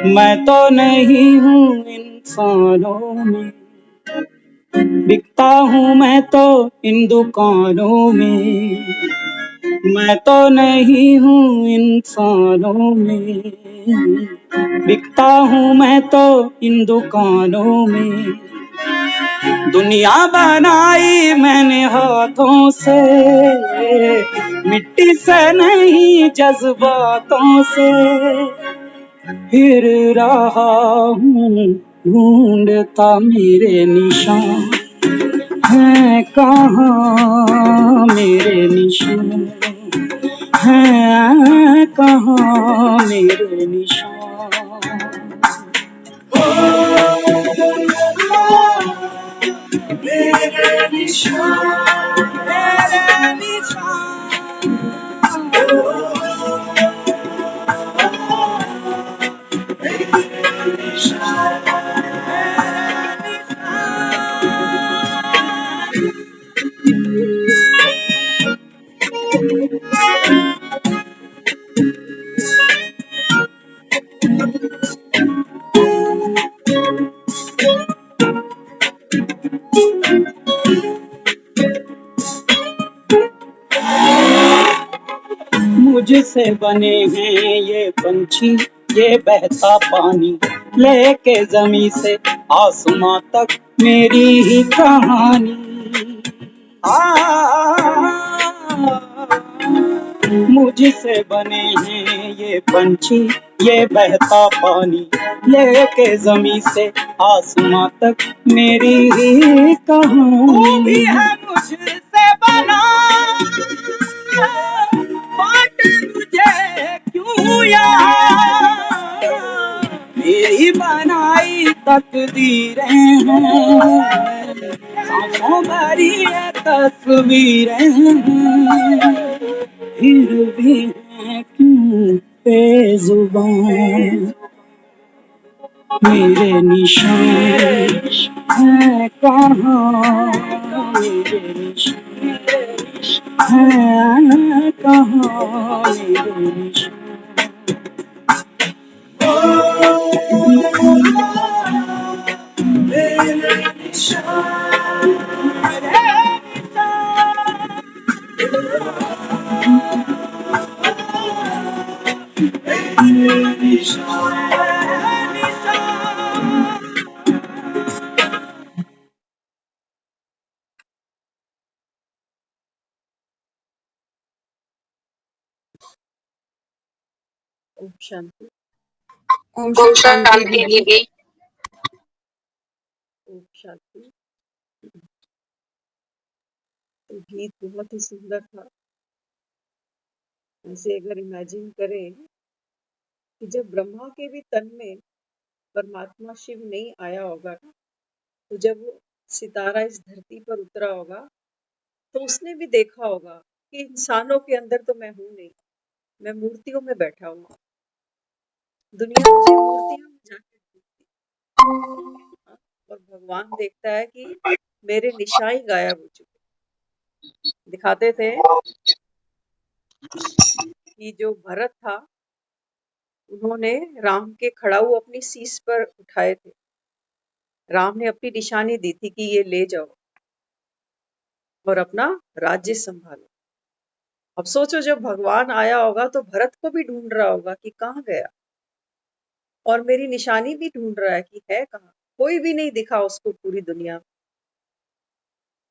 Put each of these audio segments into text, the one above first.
मैं तो नहीं हूँ इंसानों में, बिकता हूँ मैं तो इन दुकानों में। मैं तो नहीं हूँ इंसानों में, बिकता हूँ मैं तो इन दुकानों में। दुनिया बनाई मैंने हाथों से, मिट्टी से नहीं जज्बातों से। फिर रहा हूँ ढूंढता मेरे निशान हैं कहाँ, मेरे निशान हैं कहाँ, मेरे निशान। मेरे निशान, मेरे निशान, मेरे निशान। मुझसे बने हैं ये पंछी, ये बहता पानी, लेके जमी से आसमां तक मेरी ही कहानी। मुझसे बने हैं ये पंछी, ये बहता पानी, लेके जमी से आसमां तक मेरी ही कहानी। तू भी है मुझसे बना, बात तुझे क्यों यहाँ, मेरी बनाई तकदीरें हैं, सांसों भरी है तस्वीरें हैं, फिर भी है क्यों बेजुबान। मेरे निशान है कहाँ, मेरे निशान है कहाँ, मेरे निशान। मेरे निशान, मेरे निशान। ओम शांति। ओम शांति दीदी। ओम शांति। तो गीत बहुत ही सुंदर था। ऐसे अगर इमेजिन करें कि जब ब्रह्मा के भी तन में परमात्मा शिव नहीं आया होगा ना, तो जब वो सितारा इस धरती पर उतरा होगा तो उसने भी देखा होगा कि इंसानों के अंदर तो मैं हूं नहीं, मैं मूर्तियों में बैठा हुआ। दुनिया मुझे मूर्तियों में जाके देखती है, और भगवान देखता है कि मेरे निशान ही गायब हो चुके। दिखाते थे कि जो भरत था, उन्होंने राम के खड़ाऊ अपनी सीस पर उठाए थे। राम ने अपनी निशानी दी थी कि ये ले जाओ और अपना राज्य संभालो। अब सोचो जब भगवान आया होगा तो भरत को भी ढूंढ रहा होगा कि कहाँ गया, और मेरी निशानी भी ढूंढ रहा है कि है कहाँ। कोई भी नहीं दिखा उसको पूरी दुनिया में।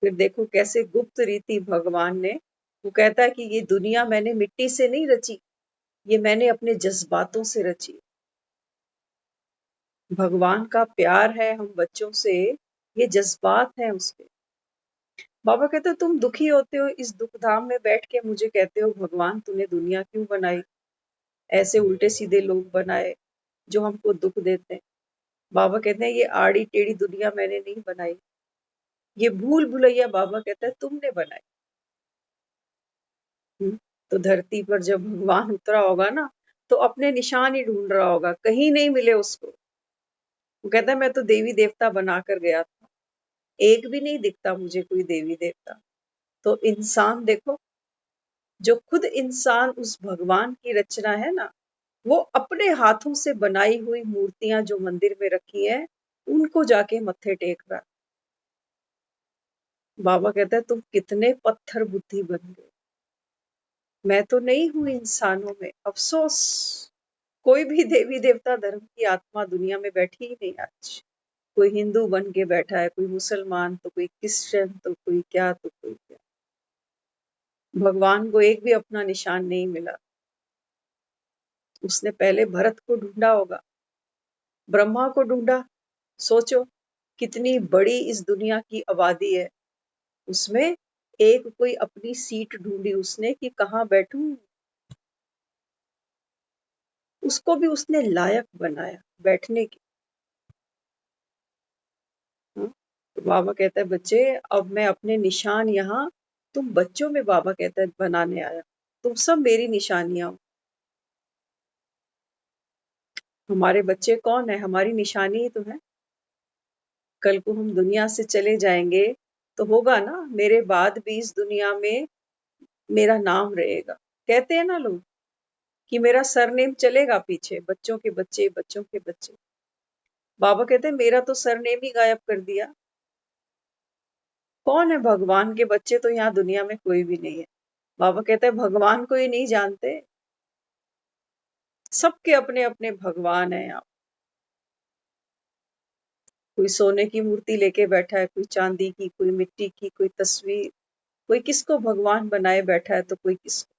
फिर देखो कैसे गुप्त रीति भगवान ने, वो कहता है कि ये दुनिया मैंने मिट्टी से नहीं रची, ये मैंने अपने जज्बातों से रची। भगवान का प्यार है हम बच्चों से, ये जज्बात है उसके। बाबा कहते हो तुम दुखी होते हो, इस दुख धाम में बैठ के मुझे कहते हो भगवान तूने दुनिया क्यों बनाई, ऐसे उल्टे सीधे लोग बनाए जो हमको दुख देते हैं। बाबा कहते हैं ये आड़ी टेढ़ी दुनिया मैंने नहीं बनाई, ये भूल भुलैया बाबा कहता है तुमने बनाई। तो धरती पर जब भगवान उतरा होगा ना, तो अपने निशान ही ढूंढ रहा होगा, कहीं नहीं मिले उसको। वो कहता है मैं तो देवी देवता बनाकर गया था, एक भी नहीं दिखता मुझे कोई देवी देवता। तो इंसान देखो, जो खुद इंसान उस भगवान की रचना है ना, वो अपने हाथों से बनाई हुई मूर्तियां जो मंदिर में रखी है, उनको जाके मत्थे टेक रहा है। बाबा कहता है तुम कितने पत्थर बुद्धि बन गए। मैं तो नहीं हूं इंसानों में, अफसोस। कोई भी देवी देवता धर्म की आत्मा दुनिया में बैठी ही नहीं आज। कोई हिंदू बन के बैठा है, कोई मुसलमान, तो कोई क्रिश्चियन, तो कोई क्या, तो कोई क्या। भगवान को एक भी अपना निशान नहीं मिला। उसने पहले भरत को ढूंढा होगा, ब्रह्मा को ढूंढा। सोचो कितनी बड़ी इस दुनिया की आबादी है, उसमें एक कोई अपनी सीट ढूंढी उसने कि कहाँ बैठूं। उसको भी उसने लायक बनाया बैठने की। हाँ? तो बाबा कहता है बच्चे, अब मैं अपने निशान यहाँ तुम बच्चों में, बाबा कहता है, बनाने आया। तुम सब मेरी निशानियां हो। हमारे बच्चे कौन है? हमारी निशानी ही तो है। कल को हम दुनिया से चले जाएंगे तो होगा ना, मेरे बाद भी इस दुनिया में मेरा नाम रहेगा। कहते हैं ना लोग कि मेरा सरनेम चलेगा पीछे, बच्चों के बच्चे, बच्चों के बच्चे। बाबा कहते हैं मेरा तो सरनेम ही गायब कर दिया। कौन है भगवान के बच्चे? तो यहाँ दुनिया में कोई भी नहीं है। बाबा कहते हैं भगवान को ही नहीं जानते। सबके अपने अपने भगवान है। आप कोई सोने की मूर्ति लेके बैठा है, कोई चांदी की, कोई मिट्टी की, कोई तस्वीर, कोई किसको भगवान बनाए बैठा है, तो कोई किसको।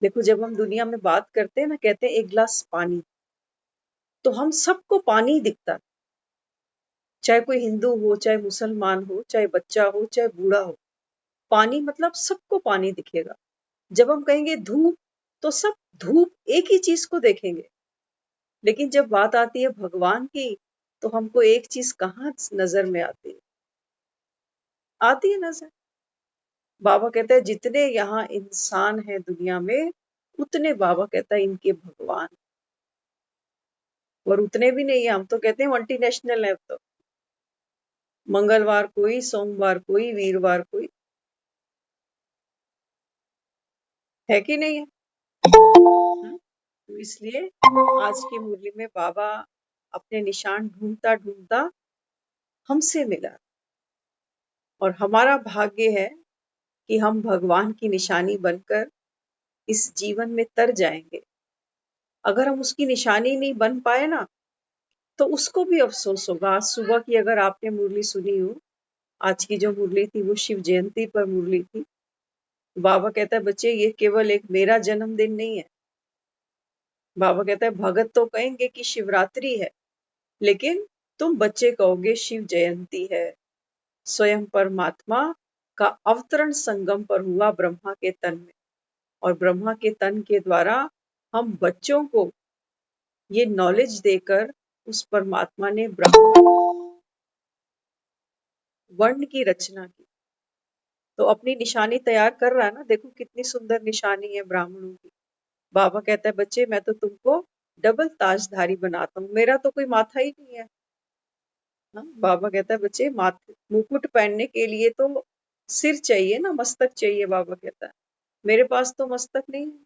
देखो जब हम दुनिया में बात करते हैं ना, कहते हैं एक गिलास पानी, तो हम सबको पानी दिखता है। चाहे कोई हिंदू हो, चाहे मुसलमान हो, चाहे बच्चा हो, चाहे बूढ़ा हो, पानी मतलब सबको पानी दिखेगा। जब हम कहेंगे धूप, तो सब धूप एक ही चीज को देखेंगे। लेकिन जब बात आती है भगवान की, तो हमको एक चीज कहाँ नजर में आती है? आती है नजर। बाबा कहता है जितने यहाँ इंसान है दुनिया में, उतने बाबा कहता है इनके भगवान। और उतने भी नहीं है, हम तो कहते हैं मल्टीनेशनल है। तो मंगलवार कोई, सोमवार कोई, वीरवार कोई, है कि नहीं है? तो इसलिए आज की मुरली में बाबा अपने निशान ढूंढता ढूंढता हमसे मिला। और हमारा भाग्य है कि हम भगवान की निशानी बनकर इस जीवन में तर जाएंगे। अगर हम उसकी निशानी नहीं बन पाए ना, तो उसको भी अफसोस होगा। आज सुबह की अगर आपने मुरली सुनी हो, आज की जो मुरली थी वो शिव जयंती पर मुरली थी। बाबा कहता है बच्चे, ये केवल एक मेरा जन्मदिन नहीं है। बाबा कहता है भगत तो कहेंगे कि शिवरात्रि है, लेकिन तुम बच्चे कहोगे शिव जयंती है। स्वयं परमात्मा का अवतरण संगम पर हुआ ब्रह्मा के तन में, और ब्रह्मा के तन के द्वारा हम बच्चों को ये नॉलेज देकर उस परमात्मा ने ब्राह्मण वर्ण की रचना की। तो अपनी निशानी तैयार कर रहा है ना। देखो कितनी सुंदर निशानी है ब्राह्मणों की। बाबा कहता है बच्चे, मैं तो तुमको डबल ताजधारी बनाता हूँ। मेरा तो कोई माथा ही नहीं है। हाँ? बाबा कहता है बच्चे, माथे मुकुट पहनने के लिए तो सिर चाहिए ना, मस्तक चाहिए। बाबा कहता है मेरे पास तो मस्तक नहीं है।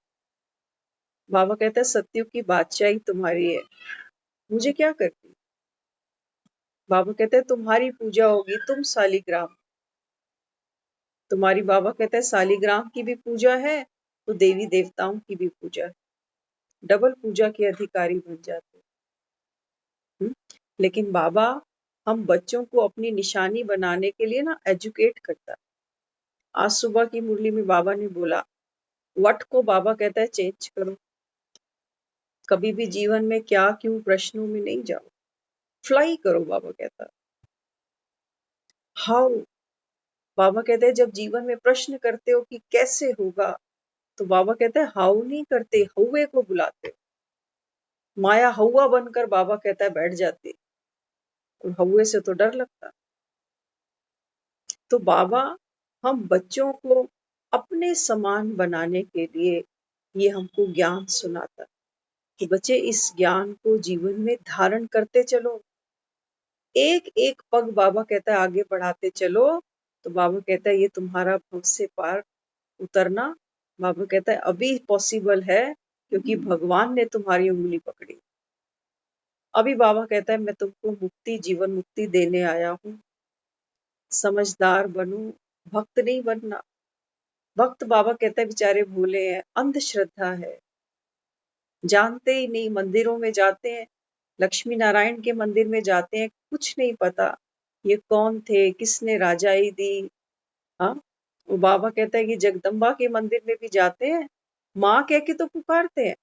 बाबा कहता है सत्युग की बादशाही तुम्हारी है, मुझे क्या करती। बाबा कहता है तुम्हारी पूजा होगी, तुम शालिग्राम। तुम्हारी, बाबा कहता है, शालिग्राम की भी पूजा है, तो देवी देवताओं की भी पूजा है। डबल पूजा के अधिकारी बन जाते। लेकिन बाबा हम बच्चों को अपनी निशानी बनाने के लिए ना एजुकेट करता है। आज सुबह की मुरली में बाबा ने बोला, वट को बाबा कहता है चेंज करो। कभी भी जीवन में क्या क्यों प्रश्नों में नहीं जाओ, फ्लाई करो। बाबा कहता है हाउ। बाबा कहते हैं जब जीवन में प्रश्न करते हो कि कैसे होगा, तो बाबा कहते हैं हाउ नहीं करते, हौवे को बुलाते हो। माया हौवा बनकर, बाबा कहता है, बैठ जाती, और हौवे से तो डर लगता। तो बाबा हम बच्चों को अपने समान बनाने के लिए ये हमको ज्ञान सुनाता। कि बच्चे इस ज्ञान को जीवन में धारण करते चलो। एक एक पग बाबा कहता है आगे बढ़ाते चलो। तो बाबा कहता है ये तुम्हारा भव से पार उतरना, बाबा कहता है अभी पॉसिबल है, क्योंकि भगवान ने तुम्हारी उंगली पकड़ी। अभी बाबा कहता है मैं तुमको मुक्ति, जीवन मुक्ति देने आया हूँ, समझदार बनो, भक्त नहीं बनना। भक्त बाबा कहता है बेचारे भूले हैं, अंधश्रद्धा है, जानते ही नहीं, मंदिरों में जाते हैं, लक्ष्मी नारायण के मंदिर में जाते हैं, कुछ नहीं पता ये कौन थे, किसने राजाई दी। हाँ, वो बाबा कहता है कि जगदम्बा के मंदिर में भी जाते हैं, माँ कह के तो पुकारते हैं,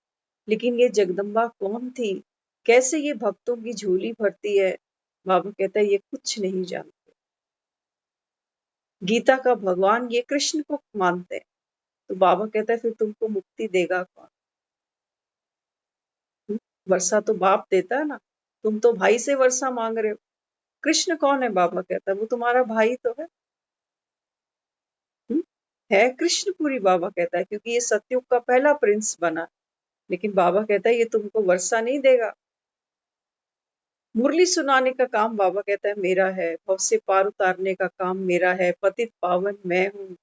लेकिन ये जगदम्बा कौन थी, कैसे ये भक्तों की झोली भरती है, बाबा कहता है ये कुछ नहीं जानते। गीता का भगवान ये कृष्ण को मानते हैं। तो बाबा कहता है फिर तुमको मुक्ति देगा कौन? वर्षा तो बाप देता है ना, तुम तो भाई से वर्षा मांग रहे हो। कृष्ण कौन है? बाबा कहता है वो तुम्हारा भाई तो है। है कृष्णपुरी, बाबा कहता है, क्योंकि ये सतयुग का पहला प्रिंस बना। लेकिन बाबा कहता है ये तुमको वर्षा नहीं देगा। मुरली सुनाने का काम बाबा कहता है मेरा है, भव से पार उतारने का काम मेरा है, पतित पावन मैं हूँ,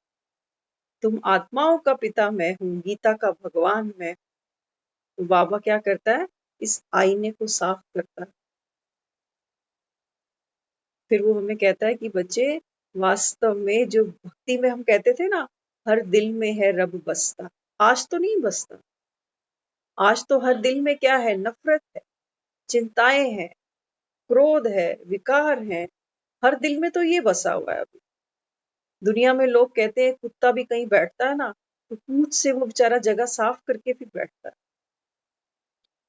तुम आत्माओं का पिता मैं हूँ, गीता का भगवान मैं। तो बाबा क्या करता है, इस आईने को साफ करता है। फिर वो हमें कहता है कि बच्चे, वास्तव में जो भक्ति में हम कहते थे ना, हर दिल में है रब बसता, आज तो नहीं बसता। आज तो हर दिल में क्या है, नफरत है, चिंताएं हैं, क्रोध है, विकार है, हर दिल में तो ये बसा हुआ है। अभी दुनिया में लोग कहते हैं कुत्ता भी कहीं बैठता है ना, तो पूंछ से वो बेचारा जगह साफ करके फिर बैठता है।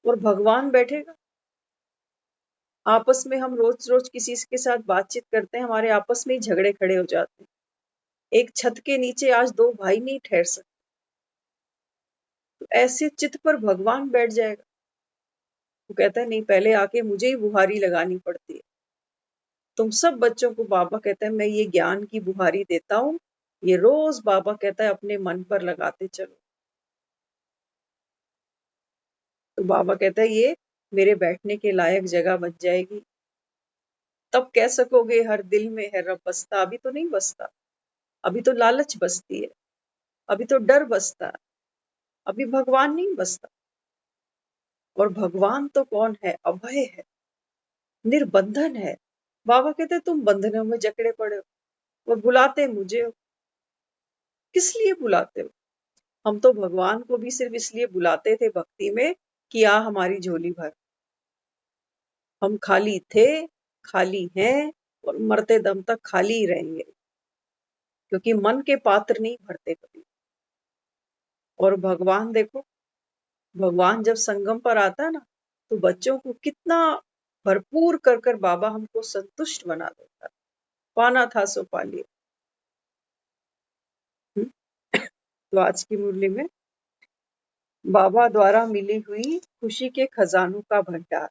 और भगवान बैठेगा। आपस में हम रोज रोज किसी के साथ बातचीत करते हैं, हमारे आपस में ही झगड़े खड़े हो जाते हैं। एक छत के नीचे आज दो भाई नहीं ठहर सकते, तो ऐसे चित पर भगवान बैठ जाएगा। वो कहता है नहीं, पहले आके मुझे ही बुहारी लगानी पड़ती है। तुम सब बच्चों को बाबा कहता है मैं ये ज्ञान की बुहारी देता हूँ, ये रोज बाबा कहता है अपने मन पर लगाते चलो। तो बाबा कहता है ये मेरे बैठने के लायक जगह बन जाएगी, तब कह सकोगे हर दिल में है रब बसता। अभी तो नहीं बसता, अभी तो लालच बसती है, अभी तो डर बसता है, अभी भगवान नहीं बसता। और भगवान तो कौन है, अभय है, निर्बंधन है। बाबा कहते तुम बंधनों में जकड़े पड़े हो और बुलाते मुझे हो। किस लिए बुलाते हो? हम तो भगवान को भी सिर्फ इसलिए बुलाते थे भक्ति में कि आ हमारी झोली भर। हम खाली थे, खाली हैं और मरते दम तक खाली ही रहेंगे, क्योंकि मन के पात्र नहीं भरते कभी। और भगवान देखो, भगवान जब संगम पर आता है ना, तो बच्चों को कितना भरपूर कर कर बाबा हमको संतुष्ट बना देता है। पाना था सो पा लिया। तो आज की मुरली में बाबा द्वारा मिली हुई खुशी के खजानों का भंडार।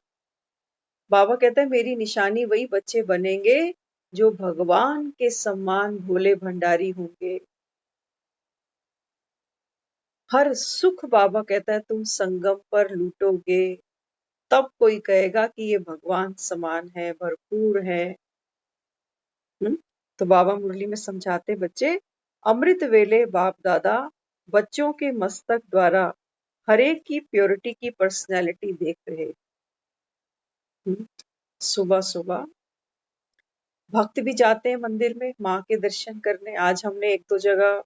बाबा कहता है मेरी निशानी वही बच्चे बनेंगे जो भगवान के सम्मान भोले भंडारी होंगे। हर सुख बाबा कहता है तुम संगम पर लूटोगे, तब कोई कहेगा कि ये भगवान समान है, भरपूर है। तो बाबा मुरली में समझाते बच्चे, अमृत वेले बाप दादा बच्चों के मस्तक द्वारा हरेक की प्योरिटी की पर्सनैलिटी देख रहे। सुबह सुबह भक्त भी जाते हैं मंदिर में माँ के दर्शन करने। आज हमने एक दो जगह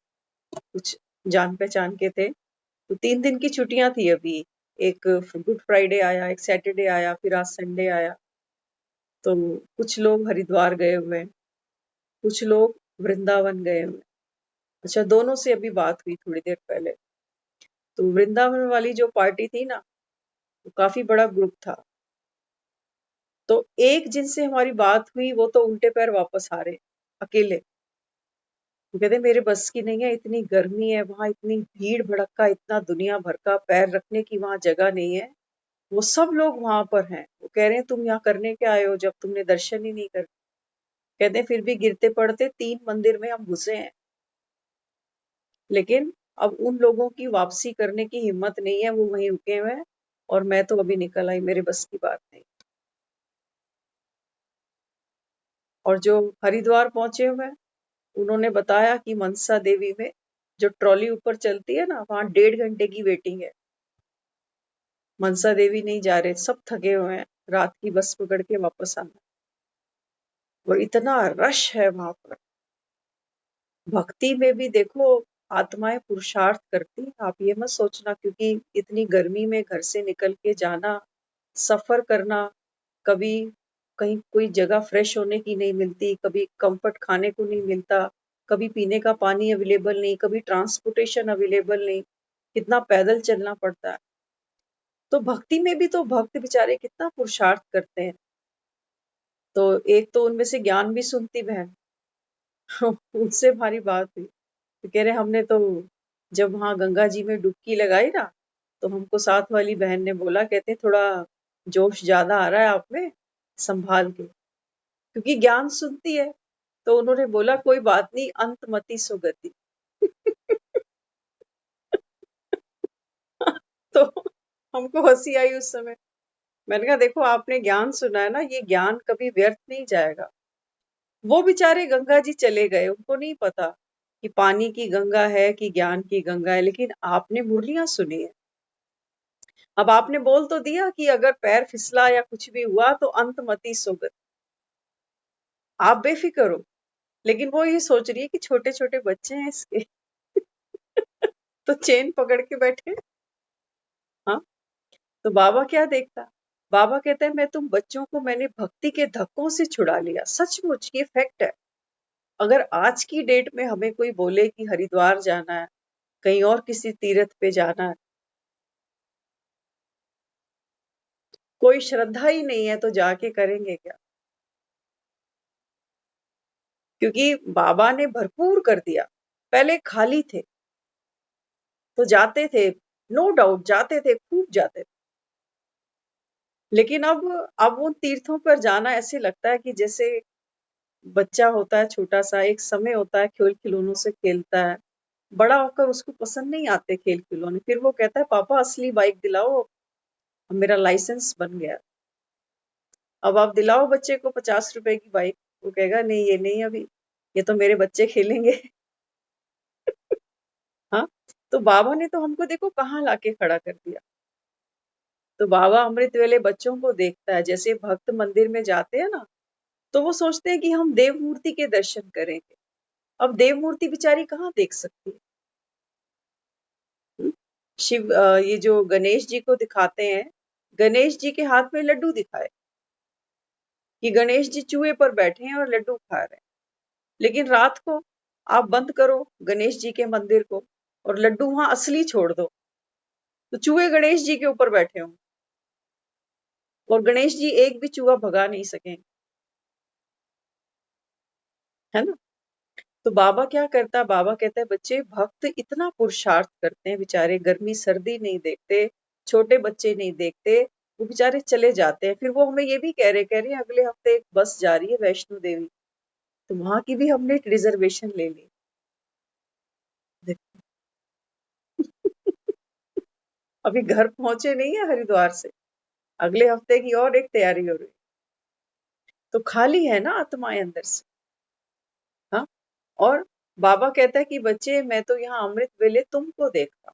कुछ जान पहचान के थे, तो 3 दिन की छुट्टियां थी अभी। एक गुड फ्राइडे आया, एक सैटरडे आया, फिर आज संडे आया। तो कुछ लोग हरिद्वार गए हुए हैं, कुछ लोग वृंदावन गए हुए हैं। अच्छा, दोनों से अभी बात हुई थोड़ी देर पहले। तो वृंदावन वाली जो पार्टी थी ना, वो काफी बड़ा ग्रुप था। तो एक जिनसे हमारी बात हुई वो तो उल्टे पैर वापस आ रहे अकेले। वो कहते मेरे बस की नहीं है, इतनी गर्मी है वहां, इतनी भीड़ भड़क्का, इतना दुनिया भर का, पैर रखने की वहां जगह नहीं है। वो सब लोग वहां पर हैं, वो कह रहे हैं तुम यहाँ करने क्या आए हो जब तुमने दर्शन ही नहीं कर। कहते फिर भी गिरते पड़ते 3 मंदिर में हम घुसे हैं, लेकिन अब उन लोगों की वापसी करने की हिम्मत नहीं है, वो वहीं रुके हुए हैं और मैं तो अभी निकल आई, मेरे बस की बात नहीं। और जो हरिद्वार पहुंचे हुए हैं, उन्होंने बताया कि मनसा देवी में जो ट्रॉली ऊपर चलती है ना, वहां 1.5 घंटे की वेटिंग है। मनसा देवी नहीं जा रहे, सब थके हुए हैं, रात की बस पकड़ के वापस आना। और इतना रश है वहां पर। भक्ति में भी देखो, आत्माएं पुरुषार्थ करती हैं। आप ये मत सोचना क्योंकि इतनी गर्मी में घर से निकल के जाना, सफर करना, कभी कहीं कोई जगह फ्रेश होने की नहीं मिलती, कभी कंफर्ट खाने को नहीं मिलता, कभी पीने का पानी अवेलेबल नहीं, कभी ट्रांसपोर्टेशन अवेलेबल नहीं, कितना पैदल चलना पड़ता है। तो भक्ति में भी तो भक्त बेचारे कितना पुरुषार्थ करते हैं। तो एक तो उनमें से ज्ञान भी सुनती बहन उनसे भारी बात हुई, तो कह रहे हमने तो जब वहां गंगा जी में डुबकी लगाई ना, तो हमको साथ वाली बहन ने बोला, कहते थोड़ा जोश ज्यादा आ रहा है आप में, संभाल के, क्योंकि ज्ञान सुनती है। तो उन्होंने बोला कोई बात नहीं, अंतमति सुगति तो हमको हंसी आई उस समय। मैंने कहा देखो, आपने ज्ञान सुना है ना, ये ज्ञान कभी व्यर्थ नहीं जाएगा। वो बेचारे गंगा जी चले गए, उनको नहीं पता कि पानी की गंगा है कि ज्ञान की गंगा है, लेकिन आपने मुरलियां सुनी है। अब आपने बोल तो दिया कि अगर पैर फिसला या कुछ भी हुआ तो अंतमति सुगति, आप बेफिक्र हो। लेकिन वो ये सोच रही है कि छोटे छोटे बच्चे हैं इसके तो चेन पकड़ के बैठे। हाँ, तो बाबा क्या देखता, बाबा कहता है मैं तुम बच्चों को मैंने भक्ति के धक्कों से छुड़ा लिया। सचमुच ये फैक्ट है। अगर आज की डेट में हमें कोई बोले कि हरिद्वार जाना है, कहीं और किसी तीर्थ पे जाना है, कोई श्रद्धा ही नहीं है तो जाके करेंगे क्या? क्योंकि बाबा ने भरपूर कर दिया। पहले खाली थे तो जाते थे, नो डाउट जाते थे, खूब जाते थे। लेकिन अब उन तीर्थों पर जाना ऐसे लगता है कि जैसे बच्चा होता है छोटा सा, एक समय होता है खेल खिलौनों से खेलता है, बड़ा होकर उसको पसंद नहीं आते खेल खिलौने, फिर वो कहता है पापा असली बाइक दिलाओ, अब मेरा लाइसेंस बन गया। अब आप दिलाओ बच्चे को 50 रुपए की बाइक, वो कहेगा नहीं ये नहीं अभी, ये तो मेरे बच्चे खेलेंगे हाँ, तो बाबा ने तो हमको देखो कहाँ लाके खड़ा कर दिया। तो बाबा अमृत वेले बच्चों को देखता है, जैसे भक्त मंदिर में जाते हैं ना, तो वो सोचते हैं कि हम देव मूर्ति के दर्शन करेंगे। अब देव मूर्ति बेचारी कहाँ देख सकती है? हम्म? ये जो गणेश जी को दिखाते हैं, गणेश जी के हाथ में लड्डू दिखाए कि गणेश जी चूहे पर बैठे हैं और लड्डू खा रहे हैं। लेकिन रात को आप बंद करो गणेश जी के मंदिर को और लड्डू वहां असली छोड़ दो, तो चूहे गणेश जी के ऊपर बैठे हों और गणेश जी एक भी चूहा भगा नहीं सकेंगे, है ना? तो बाबा क्या करता है, बाबा कहता है बच्चे भक्त इतना पुरुषार्थ करते हैं, बेचारे गर्मी सर्दी नहीं देखते, छोटे बच्चे नहीं देखते, वो बेचारे चले जाते हैं। फिर वो हमें ये भी कह रहे अगले हफ्ते एक बस जा रही है वैष्णो देवी, तो वहां की भी हमने रिजर्वेशन ले ली। देखो अभी घर पहुंचे नहीं है हरिद्वार से, अगले हफ्ते की और एक तैयारी हो रही। तो खाली है ना आत्माएं अंदर से। हाँ, और बाबा कहता है कि बच्चे मैं तो यहाँ अमृत वेले तुमको देखता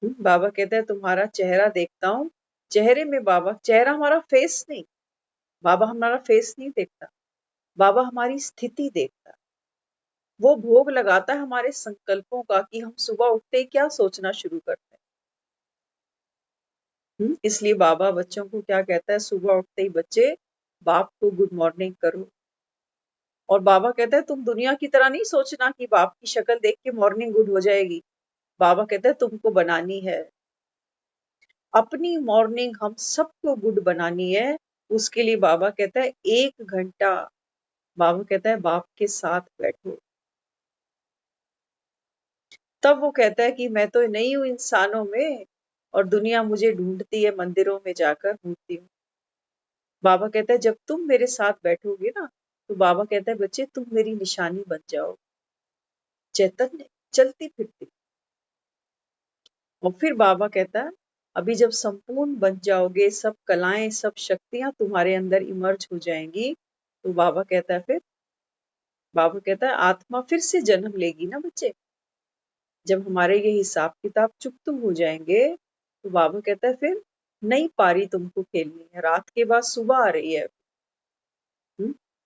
हूँ। बाबा कहता है तुम्हारा चेहरा देखता हूँ। चेहरे में बाबा, चेहरा हमारा फेस नहीं, बाबा हमारा फेस नहीं देखता, बाबा हमारी स्थिति देखता है। वो भोग लगाता है हमारे संकल्पों का कि हम सुबह उठते ही क्या सोचना शुरू करते हैं। इसलिए बाबा बच्चों को क्या कहता है, सुबह उठते ही बच्चे बाप को गुड मॉर्निंग करो। और बाबा कहता है तुम दुनिया की तरह नहीं सोचना कि बाप की शक्ल देख के मॉर्निंग गुड हो जाएगी। बाबा कहता है तुमको बनानी है अपनी मॉर्निंग, हम सबको गुड बनानी है। उसके लिए बाबा कहता है 1 घंटा, बाबा कहता है बाप के साथ बैठो। तब वो कहता है कि मैं तो नहीं हूं इंसानों में और दुनिया मुझे ढूंढती है मंदिरों में जाकर मूर्ति हूँ। बाबा कहता है जब तुम मेरे साथ बैठोगे ना, तो बाबा कहता है बच्चे तुम मेरी निशानी बन जाओ, चैतन्य चलती फिरती। और फिर बाबा कहता है अभी जब संपूर्ण बन जाओगे, सब कलाएं सब शक्तियां तुम्हारे अंदर इमर्ज हो जाएंगी, तो बाबा कहता है आत्मा फिर से जन्म लेगी ना बच्चे। जब हमारे ये हिसाब किताब चुकतू हो जाएंगे तो बाबा कहता है फिर नई पारी तुमको खेलनी है, रात के बाद सुबह आ रही है।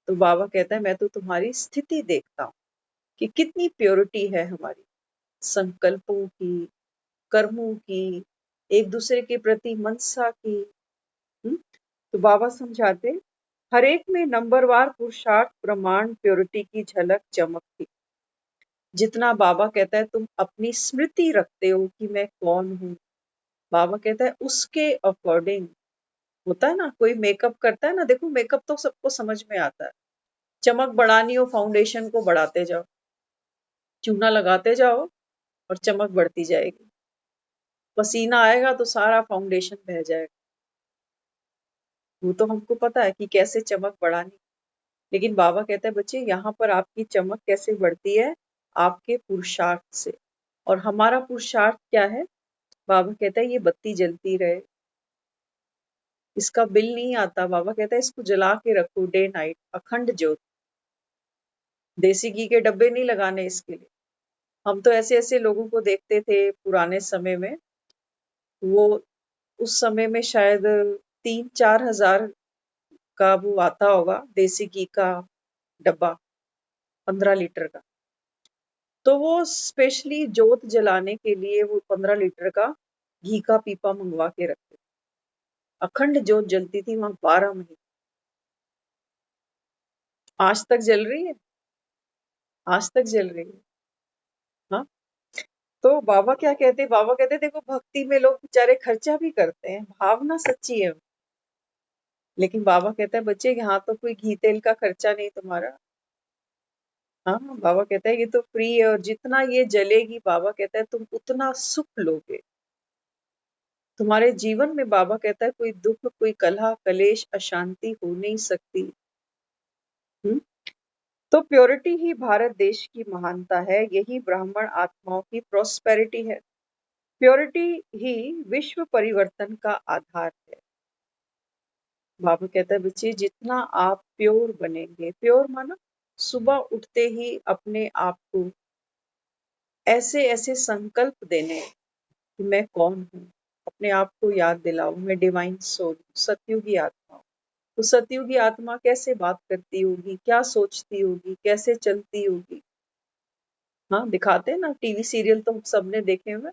तो बाबा कहता है मैं तो तुम्हारी स्थिति देखता हूँ कि कितनी प्योरिटी है हमारी, संकल्पों की, कर्मों की, एक दूसरे के प्रति मनसा की। तो बाबा समझाते हर एक में नंबरवार पुरुषार्थ प्रमाण प्योरिटी की झलक चमक थी। जितना बाबा कहता है तुम अपनी स्मृति रखते हो कि मैं कौन हूँ, बाबा कहता है उसके अकॉर्डिंग होता है ना। कोई मेकअप करता है ना, देखो मेकअप तो सबको समझ में आता है। चमक बढ़ानी हो फाउंडेशन को बढ़ाते जाओ, चूना लगाते जाओ और चमक बढ़ती जाएगी। पसीना आएगा तो सारा फाउंडेशन बह जाएगा। वो तो हमको पता है कि कैसे चमक बढ़ानी। लेकिन बाबा कहता है बच्चे यहाँ पर आपकी चमक कैसे बढ़ती है, आपके पुरुषार्थ से। और हमारा पुरुषार्थ क्या है, बाबा कहता है ये बत्ती जलती रहे, इसका बिल नहीं आता। बाबा कहता है इसको जला के रखो डे नाइट, अखंड ज्योत। देसी घी के डब्बे नहीं लगाने इसके लिए। हम तो ऐसे ऐसे लोगों को देखते थे पुराने समय में, वो उस समय में शायद 3-4 हजार का वो आता होगा देसी घी का डब्बा, 15 लीटर का। तो वो स्पेशली जोत जलाने के लिए वो 15 लीटर का घी का पीपा मंगवा के रखते थे। अखंड जोत जलती थी वहां 12 महीने। आज तक जल रही है, आज तक जल रही है। हाँ, तो बाबा क्या कहते, बाबा कहते देखो भक्ति में लोग बेचारे खर्चा भी करते हैं, भावना सच्ची है। लेकिन बाबा कहता है बच्चे यहाँ तो कोई घी तेल का खर्चा नहीं तुम्हारा। हाँ, बाबा कहता है ये तो फ्री है, और जितना ये जलेगी बाबा कहता है तुम उतना सुख लोगे। तुम्हारे जीवन में बाबा कहता है कोई दुख, कोई कलह, कलेश, अशांति हो नहीं सकती। तो प्योरिटी ही भारत देश की महानता है, यही ब्राह्मण आत्माओं की प्रोस्पेरिटी है। प्योरिटी ही विश्व परिवर्तन का आधार है। बाबा कहता है बच्चे जितना आप प्योर बनेंगे, प्योर माना सुबह उठते ही अपने आप को ऐसे ऐसे संकल्प देने कि मैं कौन हूँ, अपने आप को याद दिलाओ मैं डिवाइन सोल, सतयुगी आत्मा हूँ। तो सतयुगी आत्मा कैसे बात करती होगी, क्या सोचती होगी, कैसे चलती होगी। हाँ, दिखाते हैं ना टीवी सीरियल तो हम सबने देखे हुए।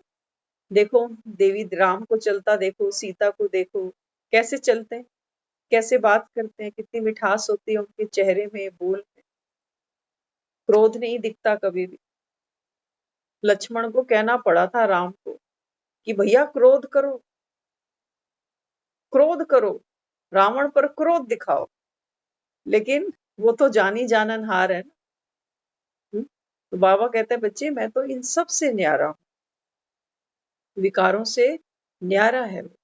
देखो देवी राम को चलता देखो, सीता को देखो कैसे चलते हैं, कैसे बात करते हैं, कितनी मिठास होती है उनके चेहरे में, बोल में। क्रोध नहीं दिखता कभी भी। लक्ष्मण को कहना पड़ा था राम को कि भैया क्रोध करो, क्रोध करो, रावण पर क्रोध दिखाओ। लेकिन वो तो जानी जानन हार है ना। तो बाबा कहते हैं बच्चे मैं तो इन सब से न्यारा हूँ, विकारों से न्यारा है वो।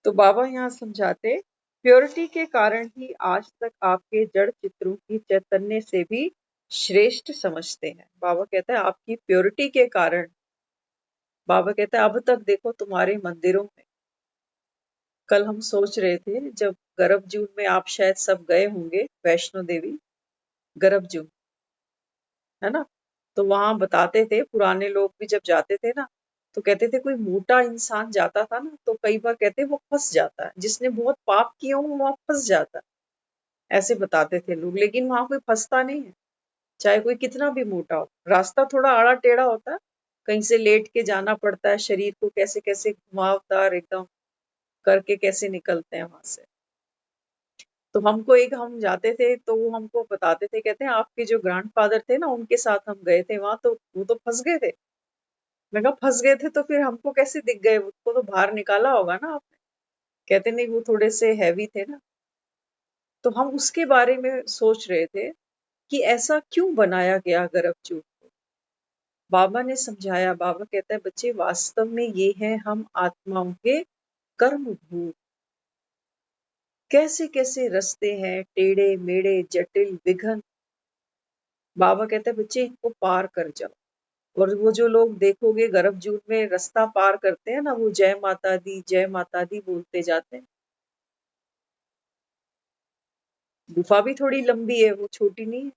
तो बाबा यहाँ समझाते प्योरिटी के कारण ही आज तक आपके जड़ चित्रों की चैतन्य से भी श्रेष्ठ समझते हैं। बाबा कहता है आपकी प्योरिटी के कारण, बाबा कहता है अब तक देखो तुम्हारे मंदिरों में, कल हम सोच रहे थे जब गर्भ जून में आप शायद सब गए होंगे वैष्णो देवी, गर्भ जून है ना। तो वहां बताते थे पुराने लोग भी जब जाते थे ना, तो कहते थे कोई मोटा इंसान जाता था ना तो कई बार कहते वो फंस जाता है, जिसने बहुत पाप किए हो वो वहां फंस जाता है, ऐसे बताते थे लोग। लेकिन वहां कोई फंसता नहीं है, चाहे कोई कितना भी मोटा हो। रास्ता थोड़ा आड़ा टेढ़ा होता है, कहीं से लेट के जाना पड़ता है, शरीर को कैसे कैसे घुमावदार एकदम करके कैसे निकलते हैं वहां से। तो हमको एक हम जाते थे तो वो हमको बताते थे, कहते हैं आपके जो ग्रैंडफादर थे ना उनके साथ हम गए थे वहां, तो वो तो फंस गए थे। मैं कहा फंस गए थे तो फिर हमको कैसे दिख गए, उसको तो बाहर निकाला होगा ना आपने। कहते नहीं वो थोड़े से हैवी थे ना। तो हम उसके बारे में सोच रहे थे कि ऐसा क्यों बनाया गया गर्भजून को। बाबा ने समझाया, बाबा कहता है बच्चे वास्तव में ये है हम आत्माओं के कर्म भूत। कैसे कैसे रास्ते हैं, टेढ़े मेढ़े जटिल विघ्न। बाबा कहते हैं बच्चे इनको पार कर जाओ। और वो जो लोग देखोगे गर्भ जून में रास्ता पार करते हैं ना, वो जय माता दी बोलते जाते हैं। गुफा भी थोड़ी लंबी है, वो छोटी नहीं है।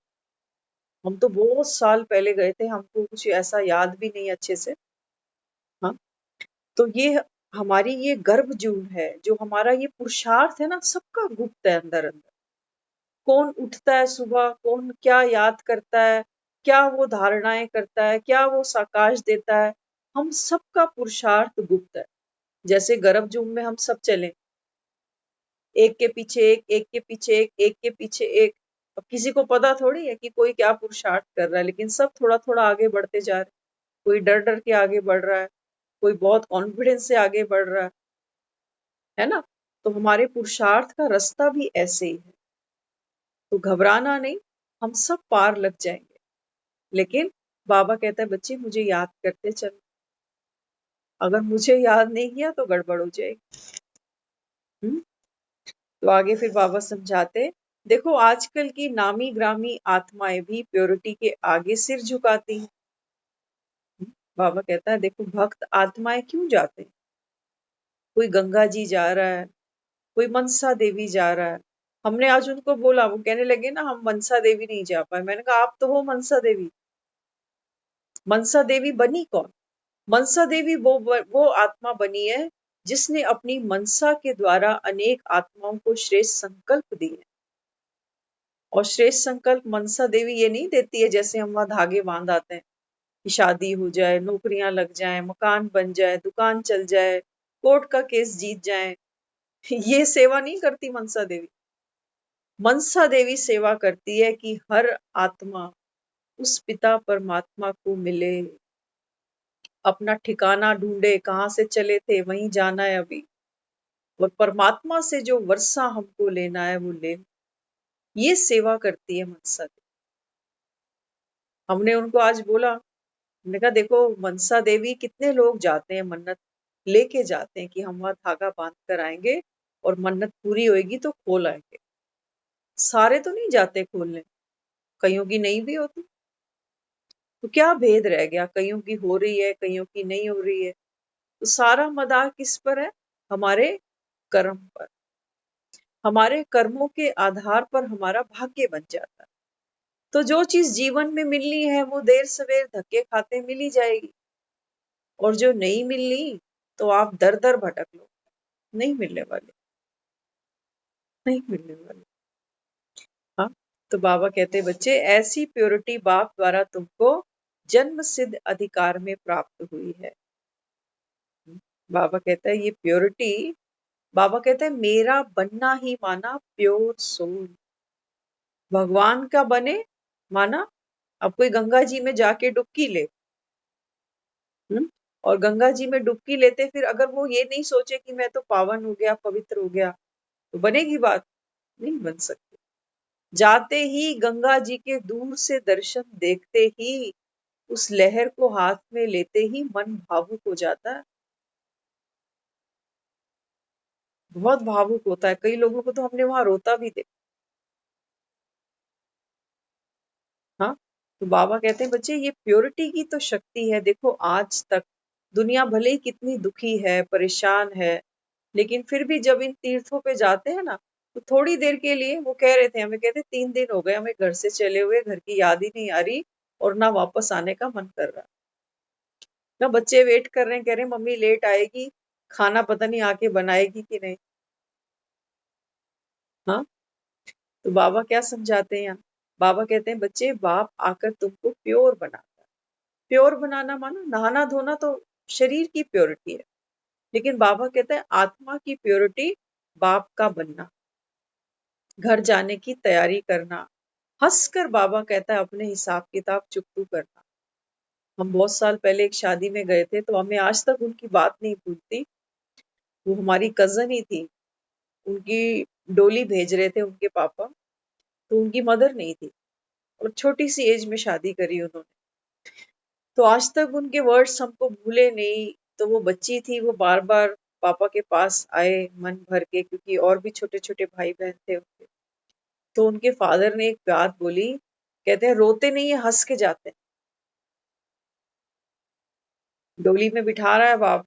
हम तो बहुत साल पहले गए थे, हमको कुछ ऐसा याद भी नहीं अच्छे से। हाँ, तो ये हमारी ये गर्भ जून है, जो हमारा ये पुरुषार्थ है ना, सबका गुप्त है अंदर अंदर। कौन उठता है सुबह, कौन क्या याद करता है, क्या वो धारणाएं करता है, क्या वो साकाश देता है, हम सबका पुरुषार्थ गुप्त है। जैसे गर्भ जून में हम सब चले, एक के पीछे एक के पीछे एक के पीछे एक। अब किसी को पता थोड़ी है कि कोई क्या पुरुषार्थ कर रहा है, लेकिन सब थोड़ा थोड़ा आगे बढ़ते जा रहे हैं। कोई डर डर के आगे बढ़ रहा है, कोई बहुत कॉन्फिडेंस से आगे बढ़ रहा है ना। तो हमारे पुरुषार्थ का रास्ता भी ऐसे ही है, तो घबराना नहीं, हम सब पार लग जाएंगे। लेकिन बाबा कहता है बच्चे मुझे याद करते चलो, अगर मुझे याद नहीं किया तो गड़बड़ हो जाएगी। हम्म? तो आगे फिर बाबा समझाते, देखो आजकल की नामी ग्रामी आत्माएं भी प्योरिटी के आगे सिर झुकाती हैं। बाबा कहता है देखो भक्त आत्माएं क्यों जाते हैं, कोई गंगा जी जा रहा है, कोई मनसा देवी जा रहा है। हमने आज उनको बोला, वो कहने लगे ना हम मनसा देवी नहीं जा पाए। मैंने कहा आप तो हो मनसा देवी। मनसा देवी बनी कौन? मनसा देवी वो आत्मा बनी है जिसने अपनी मनसा के द्वारा अनेक आत्माओं को श्रेष्ठ संकल्प दिए। और श्रेष्ठ संकल्प मनसा देवी ये नहीं देती है जैसे हम वहां धागे बांध आते हैं कि शादी हो जाए, नौकरियां लग जाए, मकान बन जाए, दुकान चल जाए, कोर्ट का केस जीत जाए। ये सेवा नहीं करती मनसा देवी। मनसा देवी सेवा करती है कि हर आत्मा उस पिता परमात्मा को मिले, अपना ठिकाना ढूंढे, कहाँ से चले थे वहीं जाना है अभी, और परमात्मा से जो वर्षा हमको लेना है वो ले। ये सेवा करती है मनसा देवी। हमने उनको आज बोला, हमने कहा देखो मनसा देवी कितने लोग जाते हैं, मन्नत लेके जाते हैं कि हम वहां धागा बांध कर आएंगे और मन्नत पूरी होएगी तो खोल आएंगे। सारे तो नहीं जाते खोलने, कईयों की नहीं भी होती। तो क्या भेद रह गया, कईयों की हो रही है, कईयों की नहीं हो रही है। तो सारा मदार किस पर है? हमारे कर्म पर। हमारे कर्मों के आधार पर हमारा भाग्य बन जाता है। तो जो चीज जीवन में मिलनी है वो देर सवेर धक्के खाते मिल ही जाएगी, और जो नहीं मिलनी तो आप दर दर भटक लो, नहीं मिलने वाले, नहीं मिलने वाले। हाँ, तो बाबा कहते बच्चे ऐसी प्योरिटी बाप द्वारा तुमको जन्म सिद्ध अधिकार में प्राप्त हुई है। बाबा कहता है ये प्योरिटी, बाबा कहता है मेरा बनना ही माना प्योर सोल। भगवान का बने माना, अब कोई गंगा जी में जाके डुबकी ले, और गंगा जी में डुबकी लेते फिर अगर वो ये नहीं सोचे कि मैं तो पावन हो गया, पवित्र हो गया, तो बनेगी बात? नहीं बन सकती। जाते ही गंगा जी के दूर से दर्शन देखते ही, उस लहर को हाथ में लेते ही मन भावुक हो जाता है, बहुत भावुक होता है। कई लोगों को तो हमने वहां रोता भी देखा। हाँ, तो बाबा कहते हैं बच्चे ये प्योरिटी की तो शक्ति है। देखो आज तक दुनिया भले ही कितनी दुखी है, परेशान है, लेकिन फिर भी जब इन तीर्थों पे जाते हैं ना, तो थोड़ी देर के लिए वो कह रहे थे, हमें कहते 3 दिन हो गए हमें घर से चले हुए, घर की याद ही नहीं आ रही और ना वापस आने का मन कर रहा। ना बच्चे वेट कर रहे हैं, कह रहे हैं मम्मी लेट आएगी, खाना पता नहीं आके बनाएगी कि नहीं। हाँ, तो बाबा क्या समझाते हैं यहाँ? बाबा कहते हैं बच्चे बाप आकर तुमको प्योर बनाता है। प्योर बनाना माना नहाना धोना तो शरीर की प्योरिटी है, लेकिन बाबा कहते हैं आत्मा की प्योरिटी बाप का बनना, घर जाने की तैयारी करना, हंसकर बाबा कहता है अपने हिसाब किताब चुकतू करना। हम बहुत साल पहले एक शादी में गए थे, तो हमें आज तक उनकी बात नहीं भूलती। वो हमारी कजन ही थी, उनकी डोली भेज रहे थे उनके पापा, तो उनकी मदर नहीं थी और छोटी सी एज में शादी करी उन्होंने। तो आज तक उनके वर्ड्स हमको भूले नहीं। तो वो बच्ची थी, वो बार बार पापा के पास आए मन भर के, क्योंकि और भी छोटे छोटे भाई बहन थे उनके। तो उनके फादर ने एक बात बोली, कहते हैं रोते नहीं है, हंस के जाते हैं। डोली में बिठा रहा है बाप,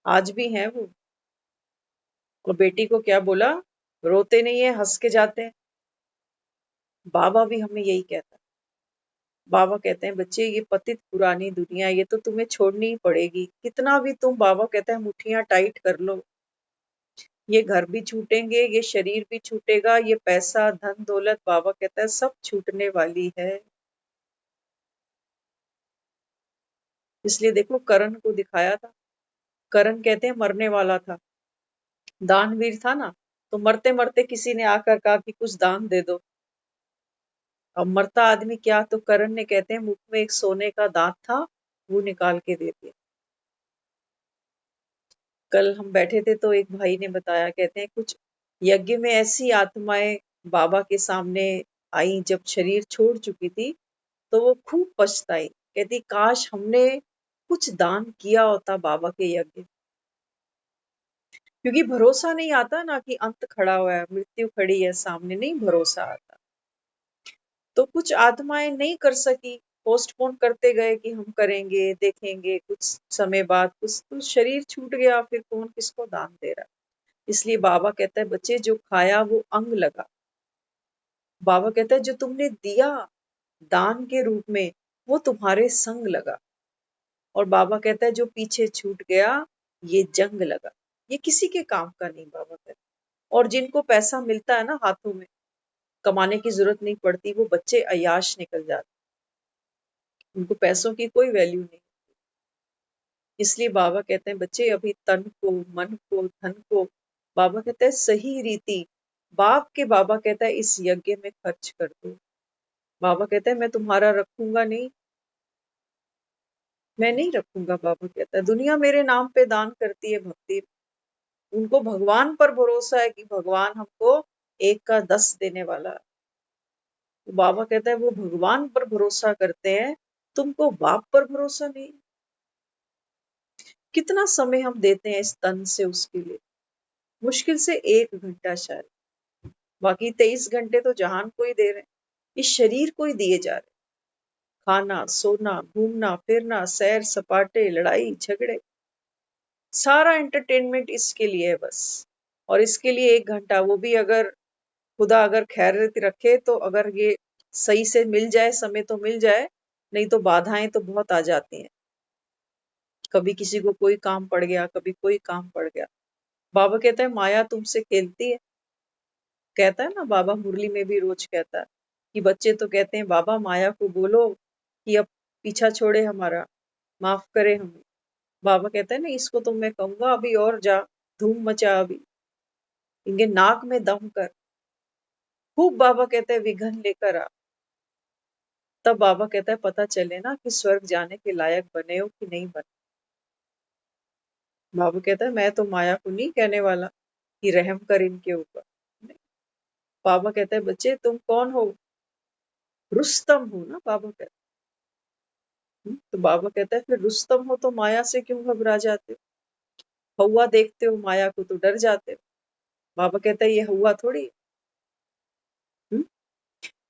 आज भी हैं वो, और बेटी को क्या बोला, रोते नहीं है, हंस के जाते हैं। बाबा भी हमें यही कहता है। बाबा कहते हैं बच्चे ये पतित पुरानी दुनिया, ये तो तुम्हें छोड़नी ही पड़ेगी। कितना भी तुम, बाबा कहता है, मुट्ठियां टाइट कर लो, ये घर भी छूटेंगे, ये शरीर भी छूटेगा, ये पैसा धन दौलत, बाबा कहता है, सब छूटने वाली है। इसलिए देखो करण को दिखाया था। करण कहते हैं मरने वाला था, दानवीर था ना, तो मरते मरते किसी ने आकर कहा कि कुछ दान दे दो। अब मरता आदमी क्या, तो करण ने कहते हैं मुख में एक सोने का दांत था, वो निकाल के दे दिया। कल हम बैठे थे तो एक भाई ने बताया, कहते हैं कुछ यज्ञ में ऐसी आत्माएं बाबा के सामने आई, जब शरीर छोड़ चुकी थी तो वो खूब पछताई, कहती काश हमने कुछ दान किया होता बाबा के यज्ञ में। क्योंकि भरोसा नहीं आता ना कि अंत खड़ा हुआ है, मृत्यु खड़ी है सामने, नहीं भरोसा आता। तो कुछ आत्माएं नहीं कर सकी, पोस्टपोन करते गए कि हम करेंगे देखेंगे, कुछ समय बाद कुछ तो शरीर छूट गया, फिर कौन किसको दान दे रहा। इसलिए बाबा कहता है बच्चे जो खाया वो अंग लगा। बाबा कहता है जो तुमने दिया दान के रूप में वो तुम्हारे संग लगा। और बाबा कहता है जो पीछे छूट गया ये जंग लगा, ये किसी के काम का नहीं, बाबा कहता है। और जिनको पैसा मिलता है ना हाथों में, कमाने की जरूरत नहीं पड़ती, वो बच्चे अय्याश निकल जाते, उनको पैसों की कोई वैल्यू नहीं। इसलिए बाबा कहते हैं बच्चे अभी तन को, मन को, धन को, बाबा कहता है सही रीति, बाप के बाबा कहता है इस यज्ञ में खर्च कर दो। बाबा कहता है मैं तुम्हारा रखूंगा नहीं, मैं नहीं रखूंगा। बाबा कहता है दुनिया मेरे नाम पे दान करती है भक्ति, उनको भगवान पर भरोसा है कि भगवान हमको 1 का 10 देने वाला है। तो बाबा कहता है वो भगवान पर भरोसा करते हैं, तुमको बाप पर भरोसा नहीं। कितना समय हम देते हैं इस तन से उसके लिए, मुश्किल से 1 घंटा शायद, बाकी 23 घंटे तो जहान को ही दे रहे हैं, इस शरीर को ही दिए जा रहे हैं। खाना, सोना, घूमना फिरना, सैर सपाटे, लड़ाई झगड़े, सारा एंटरटेनमेंट इसके लिए है बस। और इसके लिए 1 घंटा, वो भी अगर खुदा अगर खैरियत रखे तो अगर ये सही से मिल जाए समय तो मिल जाए, नहीं तो बाधाएं तो बहुत आ जाती हैं। कभी किसी को कोई काम पड़ गया, कभी कोई काम पड़ गया। बाबा कहता है माया तुमसे खेलती है। कहता है ना बाबा, मुरली में भी रोज कहता है कि बच्चे तो कहते हैं बाबा माया को बोलो कि अब पीछा छोड़े हमारा, माफ करे हमें। बाबा कहता है ना इसको तो मैं कहूंगा अभी और जा, धूम मचा अभी, इनके नाक में दम कर, खूब बाबा कहता है विघन लेकर आ। तब बाबा कहता है पता चले ना कि स्वर्ग जाने के लायक बने हो कि नहीं बने। बाबा कहता है मैं तो माया को नहीं कहने वाला कि रहम कर इनके ऊपर, नहीं। बाबा कहता है बच्चे तुम कौन हो, रुस्तम हो ना, बाबा कहता है। तो बाबा कहता है फिर रुस्तम हो तो माया से क्यों घबरा जाते हो, हवा देखते हो माया को तो डर जाते हो। बाबा कहता है ये हवा थोड़ी है। हम्म?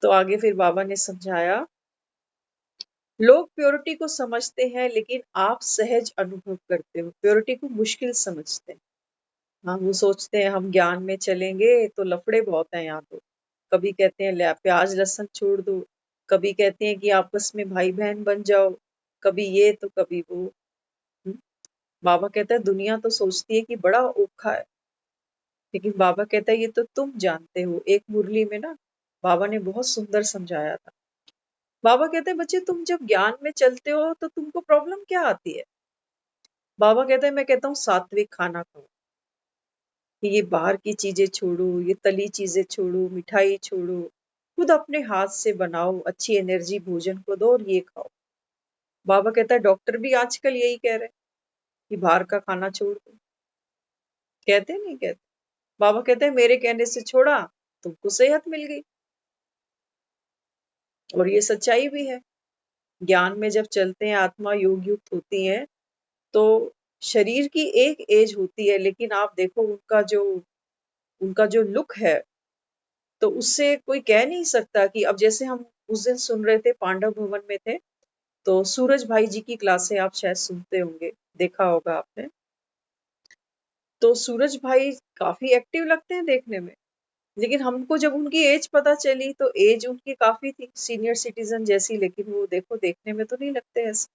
तो आगे फिर बाबा ने समझाया, लोग प्योरिटी को समझते हैं लेकिन आप सहज अनुभव करते हो, प्योरिटी को मुश्किल समझते हैं। हाँ, वो सोचते हैं हम ज्ञान में चलेंगे तो लफड़े बहुत हैं यहाँ तो। कभी कहते हैं प्याज लहसुन छोड़ दो, कभी कहते हैं कि आपस में भाई बहन बन जाओ, कभी ये तो कभी वो। हम्म? बाबा कहता है दुनिया तो सोचती है कि बड़ा ओखा है, लेकिन बाबा कहता है ये तो तुम जानते हो। एक मुरली में ना बाबा ने बहुत सुंदर समझाया था। बाबा कहते हैं बच्चे तुम जब ज्ञान में चलते हो तो तुमको प्रॉब्लम क्या आती है। बाबा कहते हैं मैं कहता हूँ सात्विक खाना खाओ, कि ये बाहर की चीजें छोड़ो, ये तली चीजें छोड़ो, मिठाई छोड़ो, खुद अपने हाथ से बनाओ, अच्छी एनर्जी भोजन को दो और ये खाओ। बाबा कहता है डॉक्टर भी आजकल यही कह रहे हैं कि बाहर का खाना छोड़ दो, कहते नहीं कहते। बाबा कहते हैं मेरे कहने से छोड़ा, तुमको सेहत मिल गई। और ये सच्चाई भी है। ज्ञान में जब चलते हैं, आत्मा योग युक्त होती है, तो शरीर की एक एज होती है, लेकिन आप देखो उनका जो लुक है, तो उससे कोई कह नहीं सकता कि अब जैसे हम उस दिन सुन रहे थे, पांडव भवन में थे, तो सूरज भाई जी की क्लासें आप शायद सुनते होंगे, देखा होगा आपने। तो सूरज भाई काफी एक्टिव लगते हैं देखने में, लेकिन हमको जब उनकी एज पता चली तो एज उनकी काफी थी, सीनियर सिटीजन जैसी, लेकिन वो देखो देखने में तो नहीं लगते ऐसे,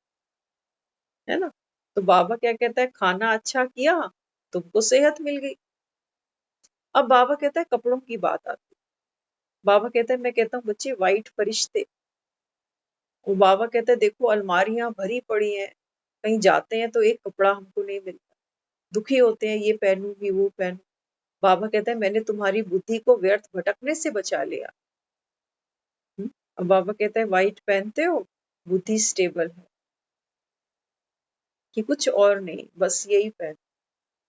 है ना। तो बाबा क्या कहता है, खाना अच्छा किया तुमको सेहत मिल गई। अब बाबा कहता है कपड़ों की बात आती है। बाबा कहता है, मैं कहता हूँ बच्चे वाइट फरिश्ते। वो बाबा कहता है देखो अलमारियां भरी पड़ी हैं, कहीं जाते हैं तो एक कपड़ा हमको नहीं मिलता, दुखी होते हैं, ये पहनूंगी वो पहनूं। बाबा कहता है मैंने तुम्हारी बुद्धि को व्यर्थ भटकने से बचा लिया। अब बाबा कहता है वाइट पहनते हो, बुद्धि स्टेबल है, कि कुछ और नहीं, बस यही पहन।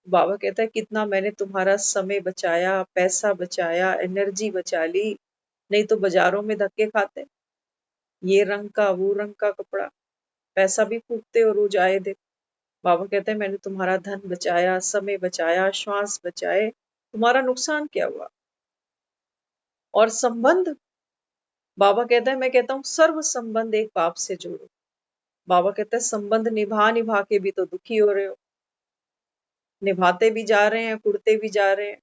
बाबा कहता है कितना मैंने तुम्हारा समय बचाया, पैसा बचाया, एनर्जी बचा ली, नहीं तो बाजारों में धक्के खाते, ये रंग का वो रंग का कपड़ा, पैसा भी फूकते हो रोज आए दिन। बाबा कहते हैं मैंने तुम्हारा धन बचाया, समय बचाया, श्वास बचाए, तुम्हारा नुकसान क्या हुआ। और संबंध, बाबा कहता है, मैं कहता हूँ सर्व संबंध एक बाप से जोड़ो। बाबा कहता है संबंध निभा निभा के भी तो दुखी हो रहे हो, निभाते भी जा रहे हैं, कुड़ते भी जा रहे हैं,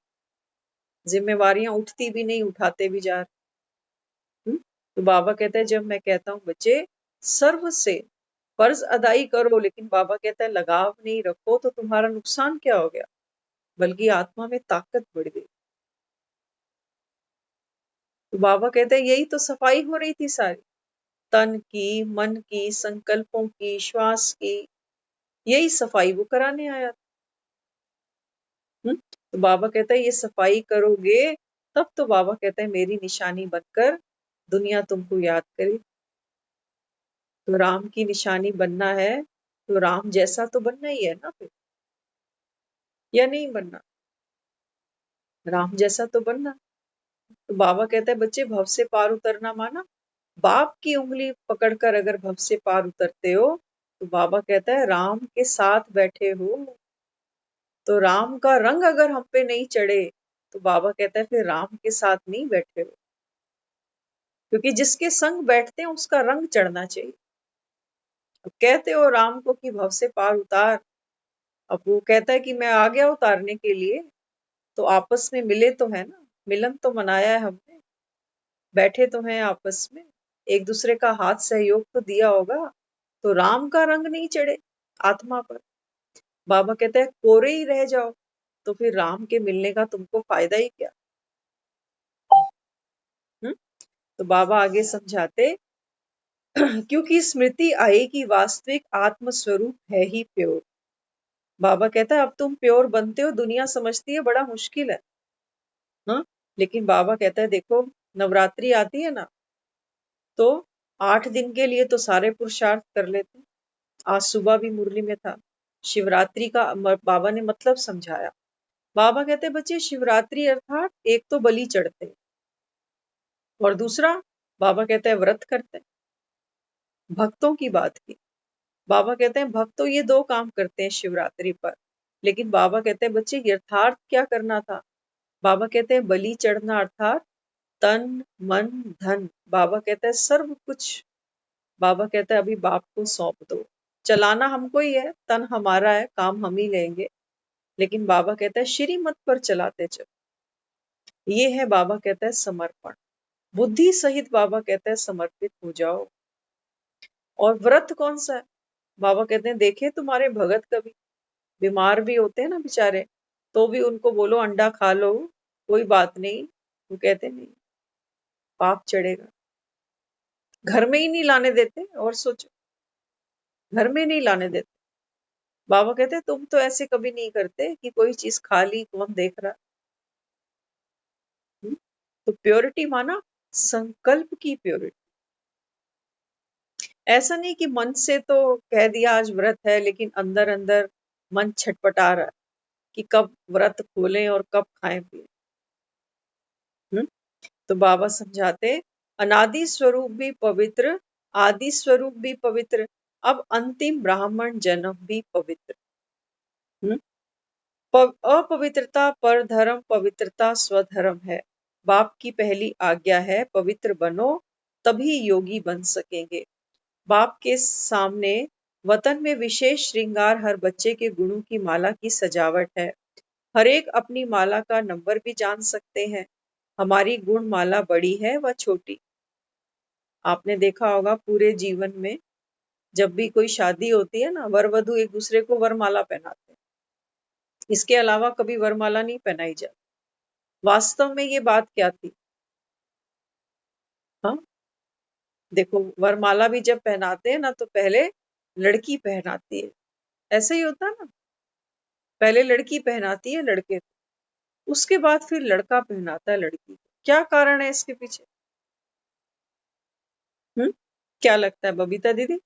जिम्मेवारियां उठती भी नहीं, उठाते भी जा रहे हैं। तो बाबा कहता है जब मैं कहता हूँ बच्चे सर्व से फर्ज अदाई करो, लेकिन बाबा कहता है लगाव नहीं रखो, तो तुम्हारा नुकसान क्या हो गया, बल्कि आत्मा में ताकत बढ़ गई। तो बाबा कहते हैं यही तो सफाई हो रही थी सारी, तन की, मन की, संकल्पों की, श्वास की, यही सफाई वो कराने आया था। तो बाबा कहता है ये सफाई करोगे तब तो बाबा कहता है मेरी निशानी बनकर दुनिया तुमको याद करे। तो राम की निशानी बनना है तो राम जैसा तो बनना ही है ना फिर, या नहीं बनना, राम जैसा तो बनना। तो बाबा कहता है बच्चे भव से पार उतरना माना बाप की उंगली पकड़कर अगर भव से पार उतरते हो, तो बाबा कहता है राम के साथ बैठे हो। तो राम का रंग अगर हम पे नहीं चढ़े तो बाबा कहता है फिर राम के साथ नहीं बैठे हो, क्योंकि जिसके संग बैठते हैं उसका रंग चढ़ना चाहिए। अब कहते हो राम को कि भव से पार उतार, अब वो कहता है कि मैं आ गया उतारने के लिए, तो आपस में मिले तो है ना, मिलन तो मनाया है हमने, बैठे तो हैं आपस में, एक दूसरे का हाथ सहयोग तो दिया होगा, तो राम का रंग नहीं चढ़े आत्मा पर। बाबा कहते हैं कोरे ही रह जाओ तो फिर राम के मिलने का तुमको फायदा ही क्या। हम्म तो बाबा आगे समझाते क्योंकि स्मृति आई कि वास्तविक आत्म स्वरूप है ही प्योर। बाबा कहता है अब तुम प्योर बनते हो, दुनिया समझती है बड़ा मुश्किल है, हाँ, लेकिन बाबा कहता है देखो नवरात्रि आती है ना, तो 8 दिन के लिए तो सारे पुरुषार्थ कर लेते हैं। आज सुबह भी मुरली में था, शिवरात्रि का बाबा ने मतलब समझाया। बाबा कहते हैं बच्चे शिवरात्रि अर्थात एक तो बलि चढ़ते हैं, और दूसरा बाबा कहते हैं व्रत करते हैं। भक्तों की बात की, बाबा कहते हैं भक्त तो ये 2 काम करते हैं शिवरात्रि पर, लेकिन बाबा कहते हैं बच्चे यथार्थ क्या करना था। बाबा कहते हैं बलि चढ़ना अर्थात तन मन धन, बाबा कहता है सर्व कुछ, बाबा कहता है अभी बाप को सौंप दो, चलाना हमको ही है, तन हमारा है, काम हम ही लेंगे, लेकिन बाबा कहता है श्रीमत पर चलाते चलो। ये है बाबा कहता है समर्पण, बुद्धि सहित बाबा कहता है समर्पित हो जाओ। और व्रत कौन सा है, बाबा कहते हैं देखे तुम्हारे भगत कभी बीमार भी होते हैं ना बेचारे, तो भी उनको बोलो अंडा खा लो, कोई बात नहीं, वो कहते नहीं पाप चढ़ेगा, घर में ही नहीं लाने देते। और सोचो घर में नहीं लाने देते, बाबा कहते हैं तुम तो ऐसे कभी नहीं करते कि कोई चीज खा ली कौन देख रहा। तो प्योरिटी माना संकल्प की प्योरिटी, ऐसा नहीं कि मन से तो कह दिया आज व्रत है, लेकिन अंदर अंदर मन छटपटा रहा है कि कब व्रत खोलें और कब खाएं पिए। तो बाबा समझाते अनादि स्वरूप भी पवित्र, आदि स्वरूप भी पवित्र, अब अंतिम ब्राह्मण जन्म भी पवित्र। अपवित्रता पर धर्म, पवित्रता स्वधर्म है। बाप की पहली आज्ञा है पवित्र बनो, तभी योगी बन सकेंगे। बाप के सामने वतन में विशेष श्रृंगार हर बच्चे के गुणों की माला की सजावट है। हर एक अपनी माला का नंबर भी जान सकते हैं। हमारी गुणमाला बड़ी है व छोटी। आपने देखा होगा पूरे जीवन में जब भी कोई शादी होती है ना, वर वधू एक दूसरे को वरमाला पहनाते हैं। इसके अलावा कभी वरमाला नहीं पहनाई जाती। वास्तव में ये बात क्या थी? हाँ, देखो वरमाला भी जब पहनाते हैं ना तो पहले लड़की पहनाती है, ऐसा ही होता है ना। पहले लड़की पहनाती है लड़के को, उसके बाद फिर लड़का पहनाता है लड़की को। क्या कारण है इसके पीछे? क्या लगता है बबीता दीदी?